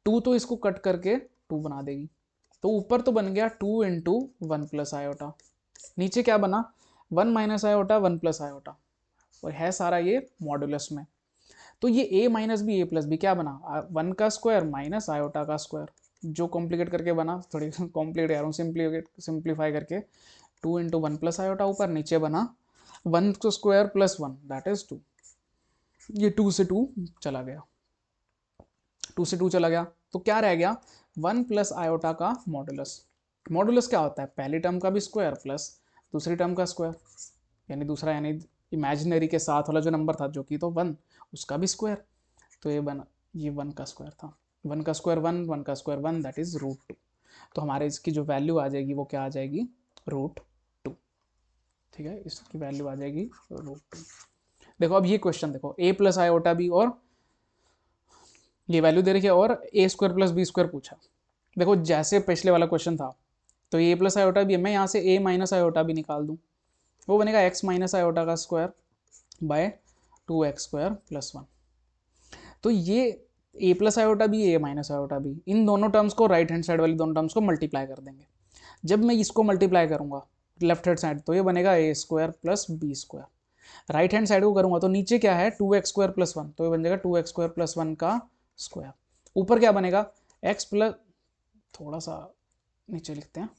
2 तो इसको कट करके 2 बना देगी, तो ऊपर तो बन गया 2 × 1 + आयोटा, नीचे क्या बना 1 - आयोटा 1 + आयोटा, और है सारा ये मॉडुलस में। तो ये a - b a + b क्या बना, 1 का स्क्वायर माइनस आयोटा का स्क्वायर, जो कॉम्प्लिकेट करके बना, थोड़ी कॉम्प्लिकेट यार सिंप्लीफाई करके 2 × 1 + आयोटा ऊपर, नीचे बना 1 का स्क्वायर + 1 दैट इज 2। ये 2 से 2 चला गया, 2 से 2 चला गया, तो क्या रह गया 1 + आयोटा का मॉडुलस। मॉडुलस क्या होता है, पहली टर्म का भी स्क्वायर प्लस दूसरी टर्म का स्क्वायर, यानी दूसरा यानी इमेजिनरी के साथ वाला जो नंबर था जो कि तो 1, उसका भी स्क्वायर, तो ये बना, ये 1 का स्क्वायर था, 1 का स्क्वायर 1, 1 का स्क्वायर 1 दैट इज √2। तो हमारे इसकी जो वैल्यू आ जाएगी वो क्या आ जाएगी, √2। ठीक है, इसकी वैल्यू आ जाएगी √2। देखो अब ये क्वेश्चन देखो, a + आयोटा b और ये वैल्यू दे रखी है और a² + b² पूछा। देखो जैसे पिछले वाला क्वेश्चन था, तो a + आयोटा b, मैं यहाँ से a - आयोटा b निकाल दूँ, वो बनेगा x - आयोटा का स्क्वायर बाय 2x² + 1। तो ये a + iota b, a - iota b, इन दोनों टर्म्स को राइट हैंड साइड वाली दोनों टर्म्स को मल्टीप्लाई कर देंगे। जब मैं इसको मल्टीप्लाई करूंगा लेफ्ट हैंड साइड, तो ये बनेगा a² + b²। Right hand side को करूंगा तो नीचे क्या है 2x² + 1, तो ये बन जाएगा 2x² + 1 का स्क्वायर। ऊपर क्या बनेगा x प्लस, थोड़ा सा नीचे लिखते हैं,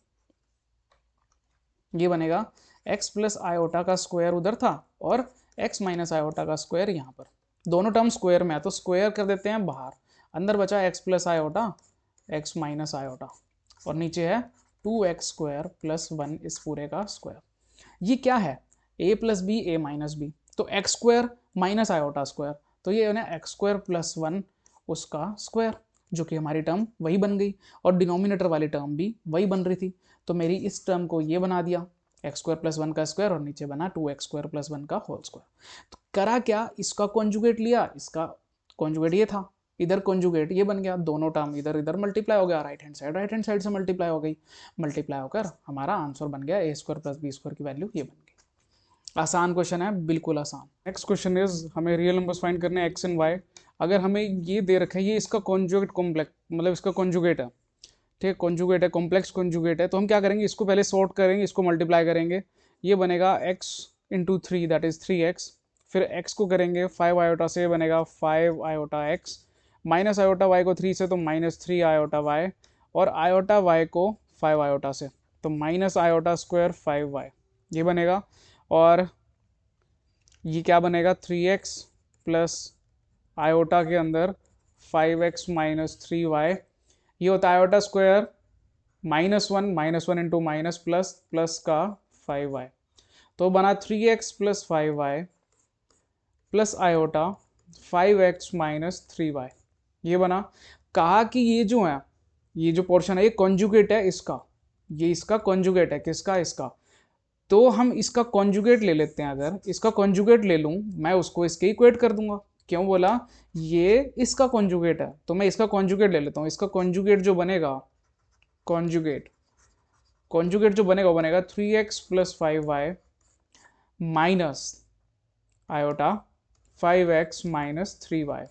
ये बनेगा x + आयोटा का स्क्वायर उधर था और x - आयोटा का स्क्वायर यहाँ पर, दोनों टर्म स्क्वायर में है तो स्क्वायर कर देते हैं बाहर, अंदर बचा x + आयोटा, x - आयोटा, और नीचे है 2x² + 1 इस पूरे का स्क्वायर। ये क्या है a + b, a - b, तो x² - आयोटा स्क्वायर, तो ये है ना x² + 1 उसका स्क्वायर, जो कि हमारी टर्म वही बन गई, और डिनोमिनेटर वाली टर्म भी वही बन रही थी, तो मेरी इस टर्म को ये बना दिया x² + 1 का स्क्वायर, और नीचे बना 2x² + 1 का होल स्क्वायर। तो करा क्या, इसका कॉन्जुगेट लिया, इसका कॉन्जुगेट ये था, इधर कॉन्जुगेट ये बन गया, दोनों टर्म इधर इधर मल्टीप्लाई हो गया, राइट हैंड साइड से मल्टीप्लाई हो गई, मल्टीप्लाई होकर हमारा आंसर बन गया a² + b² की वैल्यू ये बन गई। आसान क्वेश्चन है, बिल्कुल आसान। नेक्स्ट क्वेश्चन इज, हमें रियल नंबर्स फाइंड करने हैं x एंड y। अगर हमें ये दे रखा है, ये इसका कॉन्जुगेट कॉम्प्लेक्स, मतलब इसका कॉन्जुगेट है, ठीक है, कॉन्जुगेट है, कॉम्प्लेक्स कॉन्जुगेट है, तो हम क्या करेंगे, इसको पहले सॉर्ट करेंगे, इसको मल्टीप्लाई करेंगे, ये बनेगा x × 3 दैट इज 3x, फिर x को करेंगे 5 आयोटा से, बनेगा 5 iota x, minus iota y को 3 से तो -3 आयोटा y, और आयोटा y को 5 आयोटा से, तो माइनस आयोटा स्क्वायर 5y ये बनेगा, और ये क्या बनेगा 3x प्लस आयोटा के अंदर 5x - 3y, ये होता है आयोटा स्क्वायर -1 × माइनस प्लस का 5y, तो बना 3x + 5y plus iota 5x - 3y ये बना। कहा कि ये जो है, ये जो पोर्शन है ये कॉन्जुगेट है इसका, ये इसका कॉन्जुगेट है, किसका, इसका, तो हम इसका कॉन्जुगेट ले लेते हैं। अगर इसका कॉन्जुगेट ले लूं मैं, उसको इसके इक्वेट कर दूंगा। क्यों बोला, ये इसका कॉन्जुगेट है, तो मैं इसका कॉन्जुगेट ले लेता हूं। इसका कॉन्जुगेट जो बनेगा, कॉन्जुगेट जो बनेगा वो बनेगा 3x + 5y minus iota 5x - 3y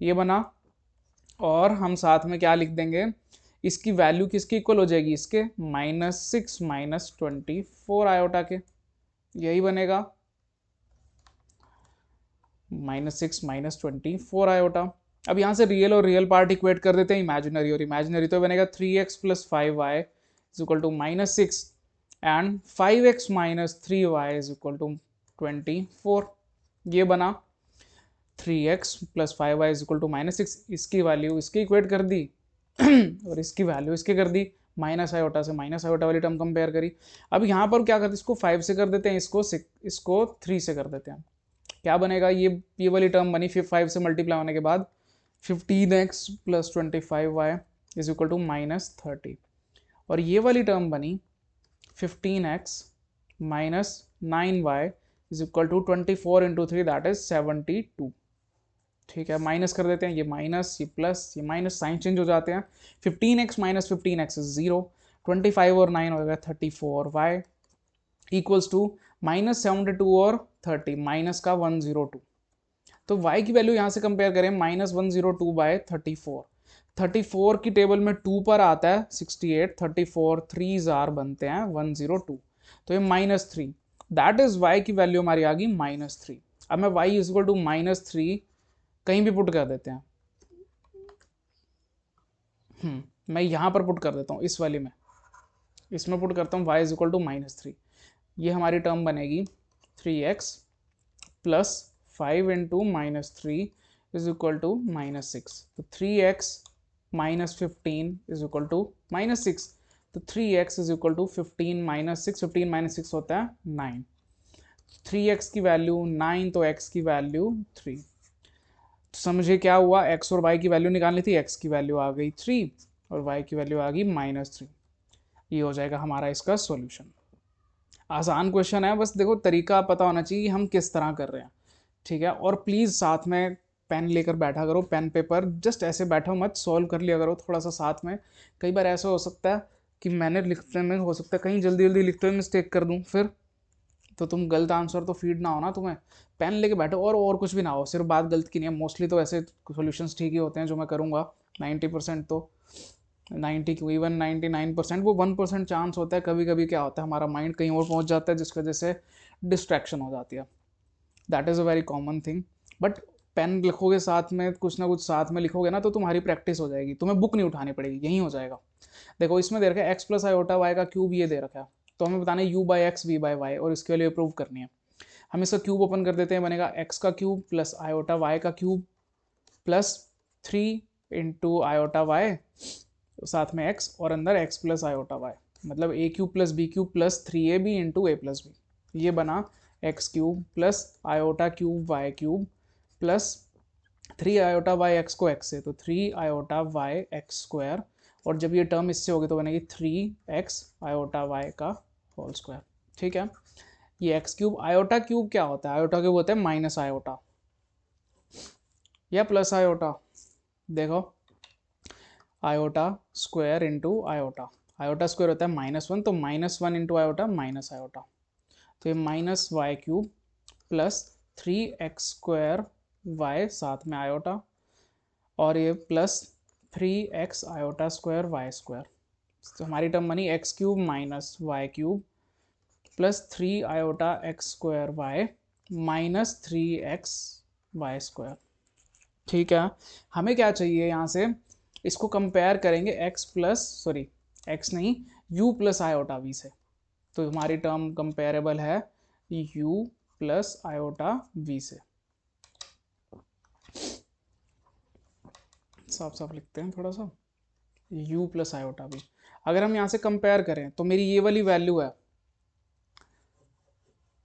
ये बना, और हम साथ में क्या लिख देंगे, इसकी वैल्यू किसकी इक्वल हो जाएगी, इसके -6 - 24 आयोटा के, यही बनेगा -6 - 24 आयोटा। अब यहाँ से रियल और रियल पार्ट इक्वेट कर देते हैं इमेजिनरी और इमेजिनरी, तो बनेगा 3x + 5y = -6 and 5x - 3y = 24 ये बना। 3x + 5y = -6, इसकी वैल्यू इसकी इक्वेट कर दी और इसकी वैल्यू इसके कर दी, माइनस आयोटा से माइनस आयोटा वाली टर्म कंपेयर करी। अब यहाँ पर क्या करते हैं, इसको 5 से कर देते हैं, इसको 3 से कर देते हैं, क्या बनेगा, ये वाली टर्म बनी, फिर 5 से मल्टीप्लाई होने के बाद 15x + 25y = -30, और ये वाली टर्म बनी 15x - 9y is equal to 24 इंटू 3 दैट इज 72। ठीक है, माइनस कर देते हैं, ये माइनस, ये प्लस, ये माइनस, साइन चेंज हो जाते हैं। 15x माइनस 15x इज 0, 25 और 9 हो गया 34, y इक्वल्स टू माइनस 72 और 30, माइनस का 102। तो y की वैल्यू यहाँ से कंपेयर करें, माइनस 102 बाय 34, 34 की टेबल में 2 पर आता है 68, 34 3 जार बनते हैं 102, तो ये -3, दैट इज y की वैल्यू हमारी आ गई -3। अब मैं y इज इक्वल टू -3 कहीं भी पुट कर देते हैं, मैं यहाँ पर पुट कर देता हूँ, इस वाली में, इसमें पुट करता हूँ y इज इक्वल टू -3, ये हमारी टर्म बनेगी 3x plus 5 into -3 is equal to -6, तो 3x minus 15 is equal to -6, तो 3x is equal to 15 minus 6, 15 minus 6 होता है 9, 3x की वैल्यू 9, तो x की वैल्यू 3। तो समझिए क्या हुआ, x और y की वैल्यू निकालनी थी, x की वैल्यू आ गई 3 और y की वैल्यू आ गई -3। ये हो जाएगा हमारा इसका सॉल्यूशन। आसान क्वेश्चन है, बस देखो तरीका पता होना चाहिए हम किस तरह कर रहे हैं। ठीक है, और प्लीज़ साथ में पेन लेकर बैठा करो, पेन पेपर, जस्ट ऐसे बैठो मत, सॉल्व कर लिया करो थोड़ा सा साथ में। कई बार ऐसा हो सकता है कि मैंने लिखते में हो सकता है कहीं जल्दी जल्दी लिखते हुए मिस्टेक कर दूँ, फिर तो तुम गलत आंसर तो फीड ना हो ना तुम्हें। पेन लेके बैठो और कुछ भी ना हो, सिर्फ बात गलत की नहीं है, मोस्टली तो ऐसे सॉल्यूशंस ठीक ही होते हैं जो मैं करूँगा, 90% तो, 90 क्यों, इवन 99%, वो 1% चांस होता है कभी कभी क्या होता है हमारा माइंड कहीं और पहुंच जाता है जिसकी वजह से डिस्ट्रैक्शन हो जाती है, that is a very common thing. But pen लिखोगे साथ में, कुछ ना कुछ साथ में लिखोगे ना, तो तुम्हारी प्रैक्टिस हो जाएगी, तुम्हें बुक नहीं उठानी पड़ेगी, यही हो जाएगा। देखो इसमें दे रखा है एक्स प्लस आयोटा वाई का क्यूब, ये दे रखा है, तो हमें बताना है u by x v by y, और इसके लिए प्रूव करनी है। हम इसका क्यूब ओपन कर देते हैं, बनेगा एक्स का क्यूब प्लस आयोटा वाई का cube plus 3 into iota y, साथ में x और अंदर x प्लस आयोटा वाई, मतलब a cube plus b cube plus 3ab into a plus b, ये बना x cube plus iota cube y cube plus 3 iota y x को x से, तो 3 आयोटा वाई एक्स स्क्वायर, और जब ये term इससे होगी तो बनेगी 3x आयोटा वाई का होल स्क्वायर। ठीक है, ये एक्स क्यूब, आयोटा क्यूब क्या होता है, आयोटा क्यूब होता है माइनस आयोटा या प्लस आयोटा, देखो iota square into iota, iota square होता है -1, तो -1 इंटू आयोटा माइनस आयोटा, तो ये minus y cube plus 3x square y साथ में आयोटा, और ये plus 3x iota square y square, तो हमारी टर्म बनी x cube minus y cube plus 3 iota x square y minus 3x y square. ठीक है, हमें क्या चाहिए यहाँ से, इसको कंपेयर करेंगे x प्लस, सॉरी x नहीं, u प्लस आयोटा v से, तो हमारी टर्म कंपेरेबल है u प्लस आयोटा v से। साफ साफ लिखते हैं थोड़ा सा, u प्लस आयोटा v, अगर हम यहाँ से कंपेयर करें तो मेरी ये वाली वैल्यू है,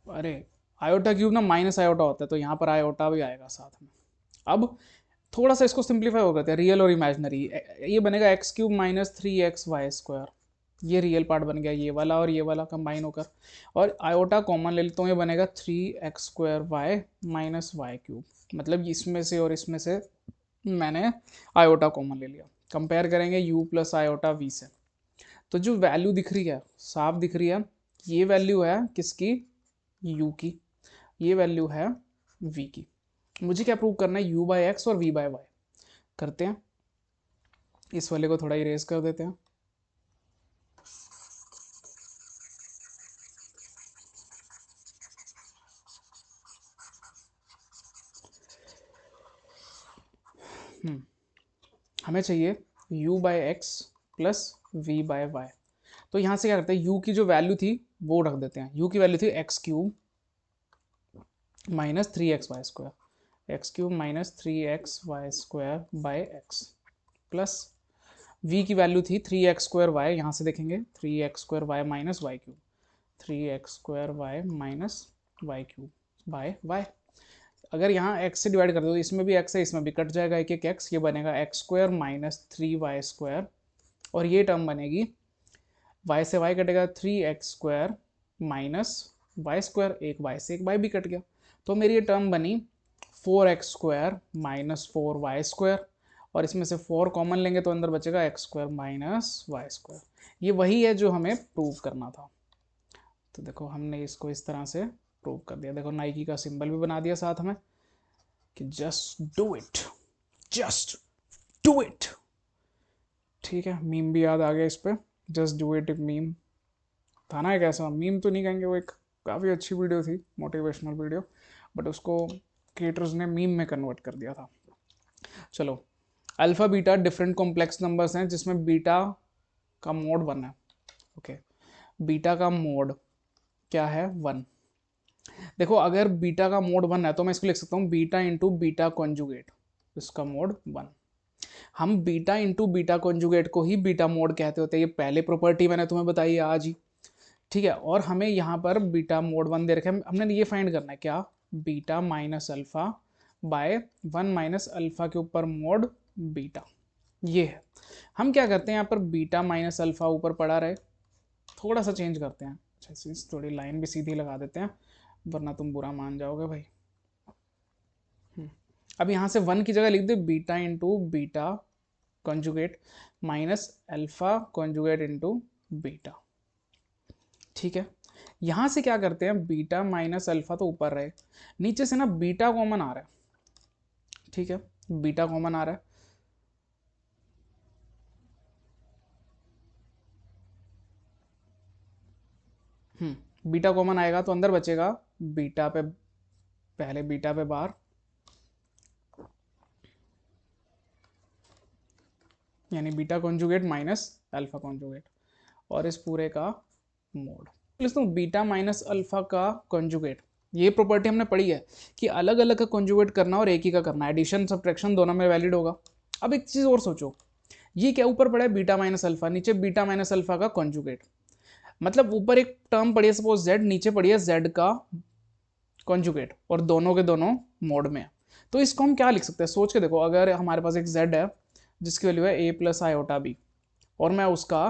अरे आयोटा क्यूब ना माइनस आयोटा होता है, तो यहाँ पर आयोटा भी आएगा साथ में। अब थोड़ा सा इसको सिंप्लीफाई हो करते हैं, रियल और इमेजनरी, ये बनेगा x cube minus 3x y square, ये रियल पार्ट बन गया, ये वाला और ये वाला कंबाइन होकर, और आयोटा कॉमन ले लेता हूँ, ये बनेगा 3x square y minus y cube, मतलब इसमें से और इसमें से मैंने आयोटा कॉमन ले लिया। कंपेयर करेंगे u प्लस आयोटा v से, तो जो वैल्यू दिख रही है साफ दिख रही है, ये वैल्यू है किसकी, u की, ये वैल्यू है v की। मुझे क्या प्रूव करना है, u बाई एक्स और v बाई वाई, करते हैं, इस वाले को थोड़ा इरेज कर देते हैं। हमें चाहिए u by x plus v by y, तो यहाँ से क्या करते हैं, u की जो वैल्यू थी वो रख देते हैं, u की वैल्यू थी x cube minus 3x y square, x cube minus 3x y square by x, plus v की वैल्यू थी 3x स्क्वायर वाई, यहाँ से देखेंगे 3x square y minus y cube, 3x square y minus y cube by y. अगर यहाँ x से divide कर दो तो इसमें भी x है, इसमें भी कट जाएगा एक एक x, ये बनेगा x square minus 3y square, और ये टर्म बनेगी y से y कटेगा 3x square minus y square, एक वाई से एक वाई भी कट गया, तो मेरी ये टर्म बनी 4x² माइनस 4y², और इसमें से 4 कॉमन लेंगे तो अंदर बचेगा x² माइनस y²। ये वही है जो हमें प्रूव करना था। तो देखो हमने इसको इस तरह से प्रूव कर दिया। देखो नाइकी का सिंबल भी बना दिया साथ में कि just do it, just do it. ठीक है, मीम भी याद आ गया इस पर, जस्ट डू इट। एक मीम था ना, एक ऐसा मीम तो नहीं कहेंगे, वो एक काफ़ी अच्छी वीडियो थी, मोटिवेशनल वीडियो, बट उसको क्रिएटर्स ने मीम में कन्वर्ट कर दिया था। चलो, alpha beta different complex numbers हैं जिसमें बीटा का मोड 1 है। ओके, बीटा का मोड क्या है? 1। देखो अगर बीटा का मोड 1 है तो मैं इसको लिख सकता हूँ बीटा इंटू बीटा कॉन्जुगेट, इसका मोड 1। हम बीटा इंटू बीटा कॉन्जुगेट को ही बीटा मोड कहते होते हैं, ये पहले प्रॉपर्टी मैंने तुम्हें बताई है आज ही। ठीक है, और हमें यहाँ पर बीटा मोड 1 दे रखा है, हमने ये फाइंड करना है क्या? Beta minus alpha by 1 minus alpha के ऊपर मोड बीटा, ये है। हम क्या करते हैं यहाँ पर, बीटा माइनस अल्फा ऊपर पड़ा रहे, थोड़ा सा चेंज करते हैं, अच्छा थोड़ी लाइन भी सीधी लगा देते हैं वरना तुम बुरा मान जाओगे भाई। अब यहाँ से 1 की जगह लिख दे beta into beta conjugate minus alpha conjugate into beta. ठीक है, यहाँ से क्या करते हैं, बीटा माइनस अल्फा तो ऊपर रहे, नीचे से ना बीटा कॉमन आ रहा है। ठीक है, बीटा कॉमन आ रहा है, बीटा कॉमन आएगा तो अंदर बचेगा बीटा पे, पहले बीटा पे बार, यानी beta conjugate minus alpha conjugate, और इस पूरे का मोड। लिखता हूँ बीटा माइनस अल्फा का कॉन्जुगेट। ये प्रॉपर्टी हमने पढ़ी है कि अलग अलग का कॉन्जुगेट करना और एक ही का करना, एडिशन सब्ट्रैक्शन दोनों में वैलिड होगा। अब एक चीज़ और सोचो, ये क्या ऊपर पड़ा है बीटा माइनस अल्फा, नीचे बीटा माइनस अल्फा का कॉन्जुगेट, मतलब ऊपर एक टर्म पड़ी है सपोज z, नीचे पड़ी है z का कॉन्जुगेट, और दोनों के दोनों मोड में है। तो इसको हम क्या लिख सकते हैं, सोच के देखो, अगर हमारे पास एक z है जिसकी वैल्यू है a प्लस आयोटा b, और मैं उसका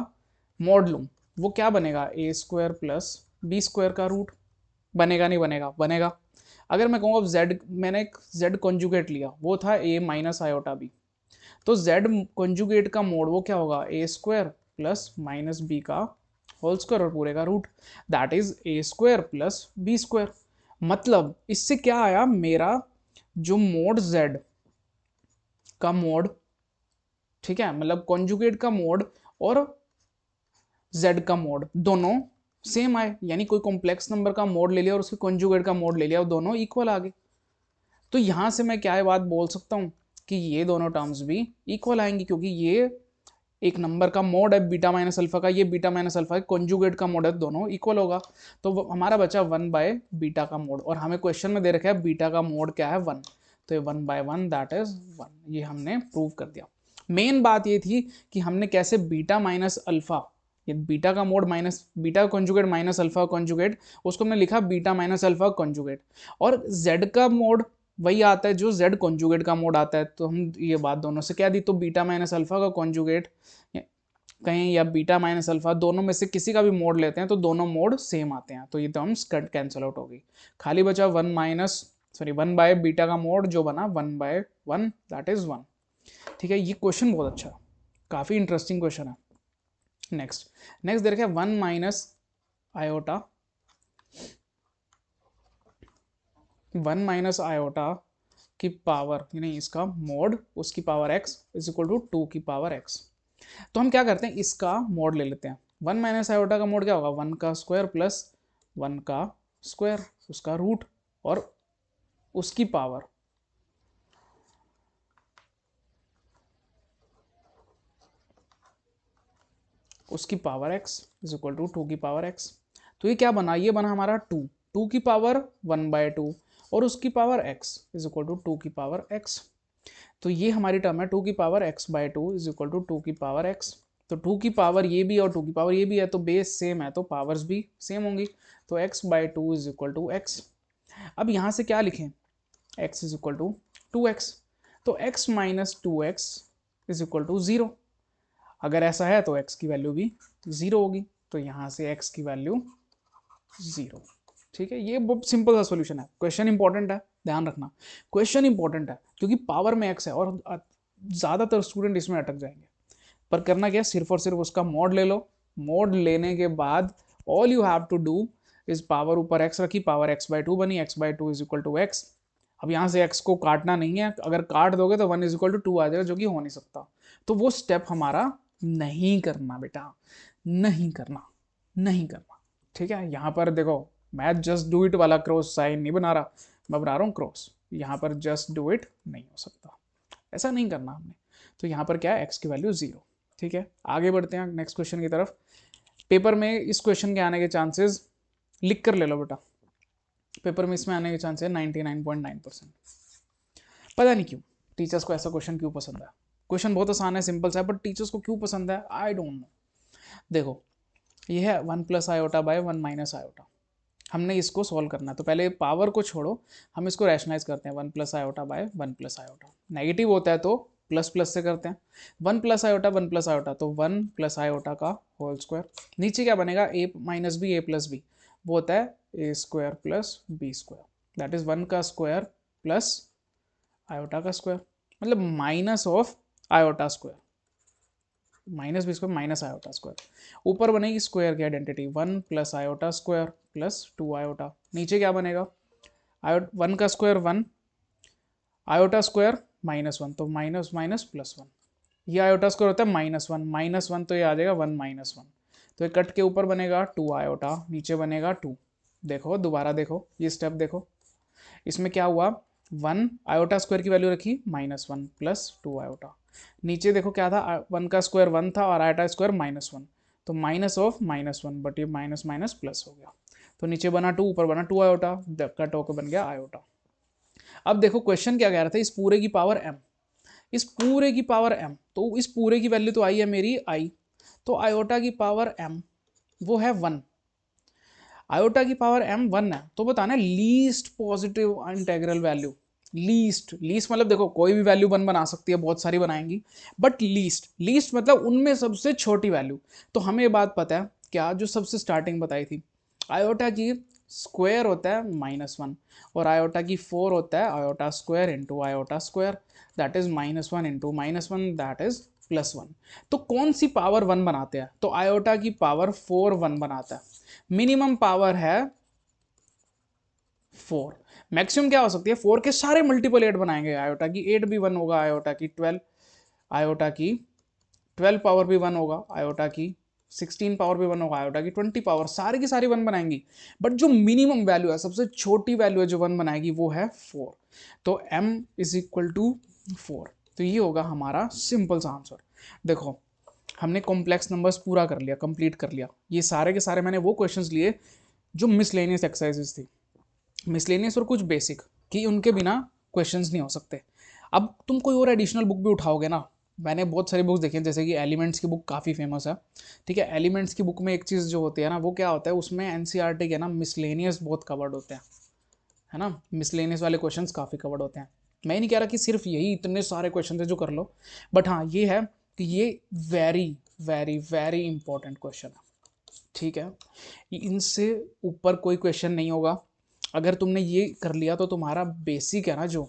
मोड लूँ, वो क्या बनेगा? a² प्लस b² का रूट बनेगा, नहीं बनेगा? बनेगा। अगर मैं कहूँ अब z, मैंने एक z कॉन्जुगेट लिया, वो था a माइनस आयोटा b, तो z कॉन्जुगेट का मोड वो क्या होगा? a² प्लस माइनस b का होल स्क्वायर और पूरे का root, that is a² plus b²। मतलब इससे क्या आया, मेरा जो मोड z का मोड, ठीक है, मतलब कॉन्जुगेट का मोड और z का मोड दोनों सेम आए, यानी कोई कॉम्प्लेक्स नंबर का मोड ले लिया और उसके कॉन्जुगेट का मोड ले लिया, और दोनों इक्वल आ गए। तो यहां से मैं क्या बात बोल सकता हूं कि ये दोनों टर्म्स भी इक्वल आएंगी, क्योंकि ये एक नंबर का मोड है बीटा माइनस अल्फा का, ये बीटा माइनस अल्फा का कॉन्जुगेट का मोड है, दोनों इक्वल होगा। तो हमारा बचा 1 बाय बीटा का मोड, और हमें क्वेश्चन में दे रखा है बीटा का मोड क्या है? 1, तो ये 1 बाय 1 दैट इज 1, ये हमने प्रूव कर दिया। मेन बात ये थी कि हमने कैसे बीटा माइनस अल्फा, ये बीटा का mode minus beta conjugate minus alpha conjugate, उसको हमने लिखा बीटा माइनस अल्फा कॉन्जुगेट, और जेड का मोड वही आता है जो जेड कॉन्जुगेट का मोड आता है। तो हम ये बात दोनों से क्या दी, तो बीटा माइनस अल्फा का कॉन्जुगेट कहीं या बीटा माइनस अल्फा, दोनों में से किसी का भी मोड लेते हैं तो दोनों मोड सेम आते हैं, तो ये टर्म्स कट कैंसिल आउट होगी। खाली बचा 1 बाय बीटा का मोड जो बना 1 बाय 1 दैट इज 1। ठीक है, ये क्वेश्चन बहुत अच्छा, काफ़ी इंटरेस्टिंग क्वेश्चन है। नेक्स्ट दे रखा है 1 माइनस आयोटा, 1 माइनस आयोटा की पावर, यानी इसका मोड उसकी power x is equal to 2 की पावर x। तो हम क्या करते हैं, इसका मोड ले लेते हैं। 1 माइनस आयोटा का मोड क्या होगा? 1 का स्क्वायर प्लस 1 का स्क्वायर, उसका रूट और उसकी पावर, उसकी power x is equal to 2 की पावर x। तो ये क्या बना? ये बना हमारा 2 की पावर 1 बाय 2 और उसकी power x is equal to 2 की पावर x। तो ये हमारी टर्म है 2 की power x by 2 is equal to 2 की पावर x। तो 2 की पावर ये भी और 2 की पावर ये भी है, तो बेस सेम है तो पावर्स भी सेम होंगी, तो x by 2 is equal to x। अब यहाँ से क्या लिखें? x is equal to 2x, तो x minus 2x is equal to 0। अगर ऐसा है तो x की वैल्यू भी 0 होगी, तो यहाँ से x की वैल्यू 0। ठीक है, ये बहुत सिंपल सा सोल्यूशन है। क्वेश्चन इंपॉर्टेंट है, ध्यान रखना, क्वेश्चन इंपॉर्टेंट है क्योंकि पावर में एक्स है और ज़्यादातर स्टूडेंट इसमें अटक जाएंगे। पर करना क्या है, सिर्फ और सिर्फ उसका मॉड ले लो। मॉड लेने के बाद all you have to do is power ऊपर एक्स रखी, पावर x/2 बनी, x/2 is equal to x. अब यहाँ से x को काटना नहीं है, अगर काट दोगे तो 1 इज इक्वल टू 2 आ जाएगा, जो कि हो नहीं सकता। तो वो स्टेप हमारा नहीं करना बेटा, नहीं करना, नहीं करना। ठीक है, यहाँ पर देखो मैं जस्ट डू इट वाला क्रॉस साइन नहीं बना रहा, मैं बना रहा हूँ क्रॉस। यहाँ पर जस्ट डू इट नहीं हो सकता, ऐसा नहीं करना हमने। तो यहाँ पर क्या है, x की वैल्यू 0। ठीक है, आगे बढ़ते हैं नेक्स्ट क्वेश्चन की तरफ। पेपर में इस क्वेश्चन के आने के चांसेस लिख कर ले लो बेटा, पेपर में इसमें आने के चांस है 99.9%। पता नहीं क्यों टीचर्स को ऐसा क्वेश्चन क्यों पसंद है। क्वेश्चन बहुत आसान है, सिंपल सा है, बट टीचर्स को क्यों पसंद है आई डोंट नो। देखो ये है 1 + आयोटा बाय 1 - आयोटा, हमने इसको सॉल्व करना है। तो पहले पावर को छोड़ो, हम इसको रैशनलाइज करते हैं। 1 + आयोटा बाय 1 + आयोटा, नेगेटिव होता है तो प्लस प्लस से करते हैं। 1 + आयोटा 1 + आयोटा, तो 1 + आयोटा का होल स्क्वायर। नीचे क्या बनेगा, a - b a + b, वो होता है a² + b², दैट इज 1 का स्क्वायर प्लस आयोटा का स्क्वायर, मतलब minus of iota square, -b² minus iota square. ऊपर बनेगी स्क्वायर की identity, 1 + iota square plus 2 iota. नीचे क्या बनेगा, 1 का स्क्वायर 1, आयोटा स्क्वायर -1, तो माइनस माइनस +1। ये आयोटा स्क्वायर होता है -1 -1, तो ये आ जाएगा 1 - 1। तो ये कट के ऊपर बनेगा 2 आयोटा, नीचे बनेगा 2। देखो दोबारा देखो ये स्टेप देखो, इसमें क्या हुआ, 1 आयोटा स्क्वायर की वैल्यू रखी -1 प्लस 2 आयोटा। नीचे देखो क्या था, 1 का स्क्वायर 1 था और आयोटा स्क्वायर -1, तो माइनस ऑफ -1, बट ये माइनस माइनस प्लस हो गया। तो नीचे बना 2, ऊपर बना 2 आयोटा, कट होकर बन गया आयोटा। अब देखो क्वेश्चन क्या कह रहा था, इस पूरे की पावर m, इस पूरे की पावर m, तो इस पूरे की वैल्यू तो आई है मेरी i, तो आयोटा की पावर m वो है 1, आयोटा की पावर m 1 है। तो बताना least positive integral value, least, least मतलब देखो कोई भी वैल्यू 1 बना सकती है, बहुत सारी बनाएंगी, बट लीस्ट, लीस्ट मतलब उनमें सबसे छोटी वैल्यू। तो हमें ये बात पता है क्या, जो सबसे स्टार्टिंग बताई थी, आयोटा की स्क्वायर होता है -1 और आयोटा की 4 होता है iota square into iota square, that is -1 into -1, that is +1। तो कौन सी पावर 1 बनाते हैं, तो आयोटा की पावर 4 1 बनाता है। मिनिमम पावर है 4, मैक्सिमम क्या हो सकती है, 4 के सारे मल्टीपल 8 बनाएंगे, आयोटा की 8 भी 1 होगा, आयोटा की 12, आयोटा की 12 पावर भी 1 होगा, आयोटा की 16 पावर भी 1 होगा, आयोटा की 20 पावर, सारी की सारी 1 बनाएंगी। बट जो मिनिमम वैल्यू है, सबसे छोटी वैल्यू है जो 1 बनाएगी, वो है 4। तो m इज इक्वल टू 4। तो ये होगा हमारा सिंपल सा आंसर। देखो हमने कॉम्प्लेक्स नंबर्स पूरा कर लिया, कंप्लीट कर लिया। ये सारे के सारे मैंने वो क्वेश्चंस लिए जो मिसलेनियस एक्सरसाइजेस थी, मिसलेनियस और कुछ बेसिक, कि उनके बिना क्वेश्चंस नहीं हो सकते। अब तुम कोई और एडिशनल बुक भी उठाओगे ना, मैंने बहुत सारी बुक्स देखी हैं, जैसे कि एलिमेंट्स की बुक काफ़ी फेमस है। ठीक है, एलिमेंट्स की बुक में एक चीज़ जो होती है ना, वो क्या होता है, उसमें एनसीईआरटी के ना मिसलेनियस बहुत कवर्ड होते हैं, है ना, मिसलेनियस वाले क्वेश्चंस काफ़ी कवर्ड होते हैं। मैं नहीं कह रहा कि सिर्फ यही इतने सारे क्वेश्चन है जो कर लो, बट हाँ ये है कि ये very very very important question है। ठीक है, इनसे ऊपर कोई क्वेश्चन नहीं होगा। अगर तुमने ये कर लिया तो तुम्हारा बेसिक है ना जो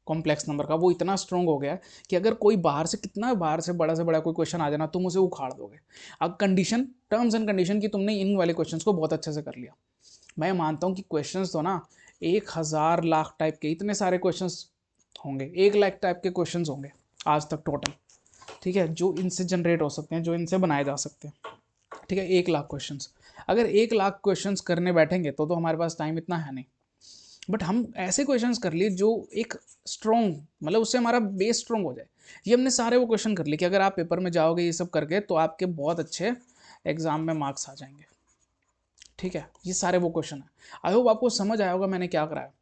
कॉम्प्लेक्स नंबर का, वो इतना स्ट्रॉन्ग हो गया है कि अगर कोई बाहर से, कितना बाहर से बड़ा कोई क्वेश्चन आ जाना, तुम उसे उखाड़ दोगे। अब कंडीशन, टर्म्स एंड कंडीशन की तुमने इन वाले क्वेश्चंस को बहुत अच्छे से कर लिया। मैं मानता हूँ कि क्वेश्चंस तो ना 1000 लाख टाइप के, इतने सारे क्वेश्चंस होंगे, 1 लाख टाइप के क्वेश्चंस होंगे आज तक टोटल। ठीक है, जो इनसे जनरेट हो सकते हैं, जो इनसे बनाए जा सकते हैं। ठीक है, 1 लाख क्वेश्चंस, अगर 1 लाख क्वेश्चंस करने बैठेंगे तो हमारे पास टाइम इतना है नहीं। बट हम ऐसे क्वेश्चंस कर लिए जो एक स्ट्रॉन्ग, मतलब उससे हमारा बेस स्ट्रॉन्ग हो जाए। ये हमने सारे वो क्वेश्चन कर लिए कि अगर आप पेपर में जाओगे ये सब करके, तो आपके बहुत अच्छे एग्जाम में मार्क्स आ जाएंगे। ठीक है, ये सारे वो क्वेश्चन है। आई होप आपको समझ आया होगा मैंने क्या कराया।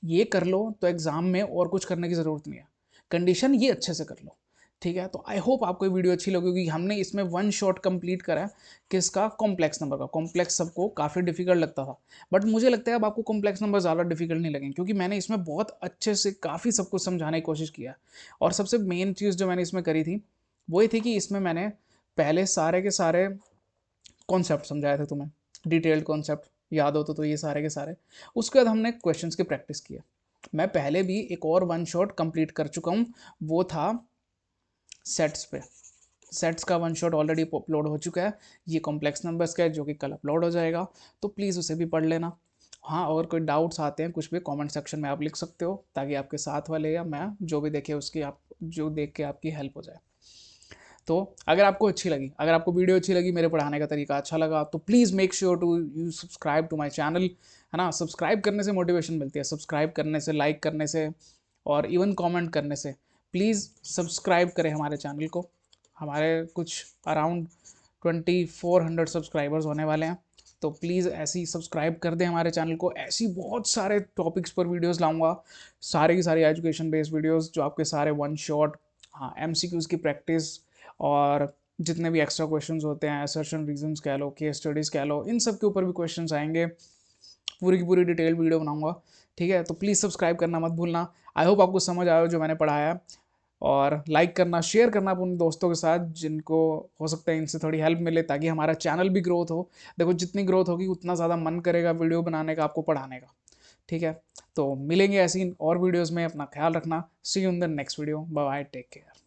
ये कर लो तो एग्जाम में और कुछ करने की ज़रूरत नहीं है, कंडीशन ये अच्छे से कर लो। ठीक है, तो आई होप आपको ये वीडियो अच्छी लगी, क्योंकि हमने इसमें 1 शॉट कंप्लीट करा है। किसका, कॉम्प्लेक्स नंबर का। कॉम्प्लेक्स सबको काफ़ी डिफिकल्ट लगता था, बट मुझे लगता है अब आपको कॉम्प्लेक्स नंबर ज़्यादा डिफिकल्ट नहीं लगेंगे, क्योंकि मैंने इसमें बहुत अच्छे से काफ़ी सब कुछ समझाने की कोशिश किया। और सबसे मेन चीज़ जो मैंने इसमें करी थी वो ये थी कि इसमें मैंने पहले सारे के सारे कॉन्सेप्ट समझाए थे तुम्हें, डिटेल्ड कॉन्सेप्ट। याद हो तो ये सारे के सारे। उसके बाद हमने क्वेश्चंस की प्रैक्टिस किया। मैं पहले भी एक और वन शॉट कंप्लीट कर चुका हूँ, वो था सेट्स पे। सेट्स का वन शॉट ऑलरेडी अपलोड हो चुका है, ये कॉम्प्लेक्स नंबर्स का है जो कि कल अपलोड हो जाएगा, तो प्लीज़ उसे भी पढ़ लेना। हाँ, और कोई डाउट्स आते हैं कुछ भी कमेंट सेक्शन में आप लिख सकते हो, ताकि आपके साथ वाले या मैं जो भी देखे उसकी आप जो देख के आपकी हेल्प हो जाए। तो अगर आपको अच्छी लगी, अगर आपको वीडियो अच्छी लगी, मेरे पढ़ाने का तरीका अच्छा लगा, तो please make sure to you subscribe to my channel, है ना। सब्सक्राइब करने से मोटिवेशन मिलती है, सब्सक्राइब करने से, लाइक करने से और इवन कमेंट करने से। प्लीज़ सब्सक्राइब करें हमारे चैनल को। हमारे कुछ अराउंड 2400 सब्सक्राइबर्स होने वाले हैं, तो प्लीज़ ऐसे ही सब्सक्राइब कर दें हमारे चैनल को। ऐसी बहुत सारे टॉपिक्स पर वीडियोस लाऊंगा, सारे की सारी एजुकेशन बेस्ड वीडियोस जो आपके सारे वन शॉट, हाँ, एमसीक्यूज़ की प्रैक्टिस और जितने भी एक्स्ट्रा क्वेश्चंस होते हैं, असर्शन रीजंस कह लो, केस स्टडीज़ कह लो, इन सब के ऊपर भी क्वेश्चंस आएंगे। पूरी की पूरी डिटेल वीडियो बनाऊंगा, ठीक है। तो प्लीज़ सब्सक्राइब करना मत भूलना। आई होप आपको समझ आया जो मैंने पढ़ाया है, और लाइक करना, शेयर करना अपने दोस्तों के साथ जिनको हो सकता है इनसे थोड़ी हेल्प मिले, ताकि हमारा चैनल भी ग्रोथ हो। देखो, जितनी ग्रोथ होगी उतना ज़्यादा मन करेगा वीडियो बनाने का, आपको पढ़ाने का, ठीक है। तो मिलेंगे ऐसी और वीडियोज़ में, अपना ख्याल रखना। See you in the next video, bye bye, take care.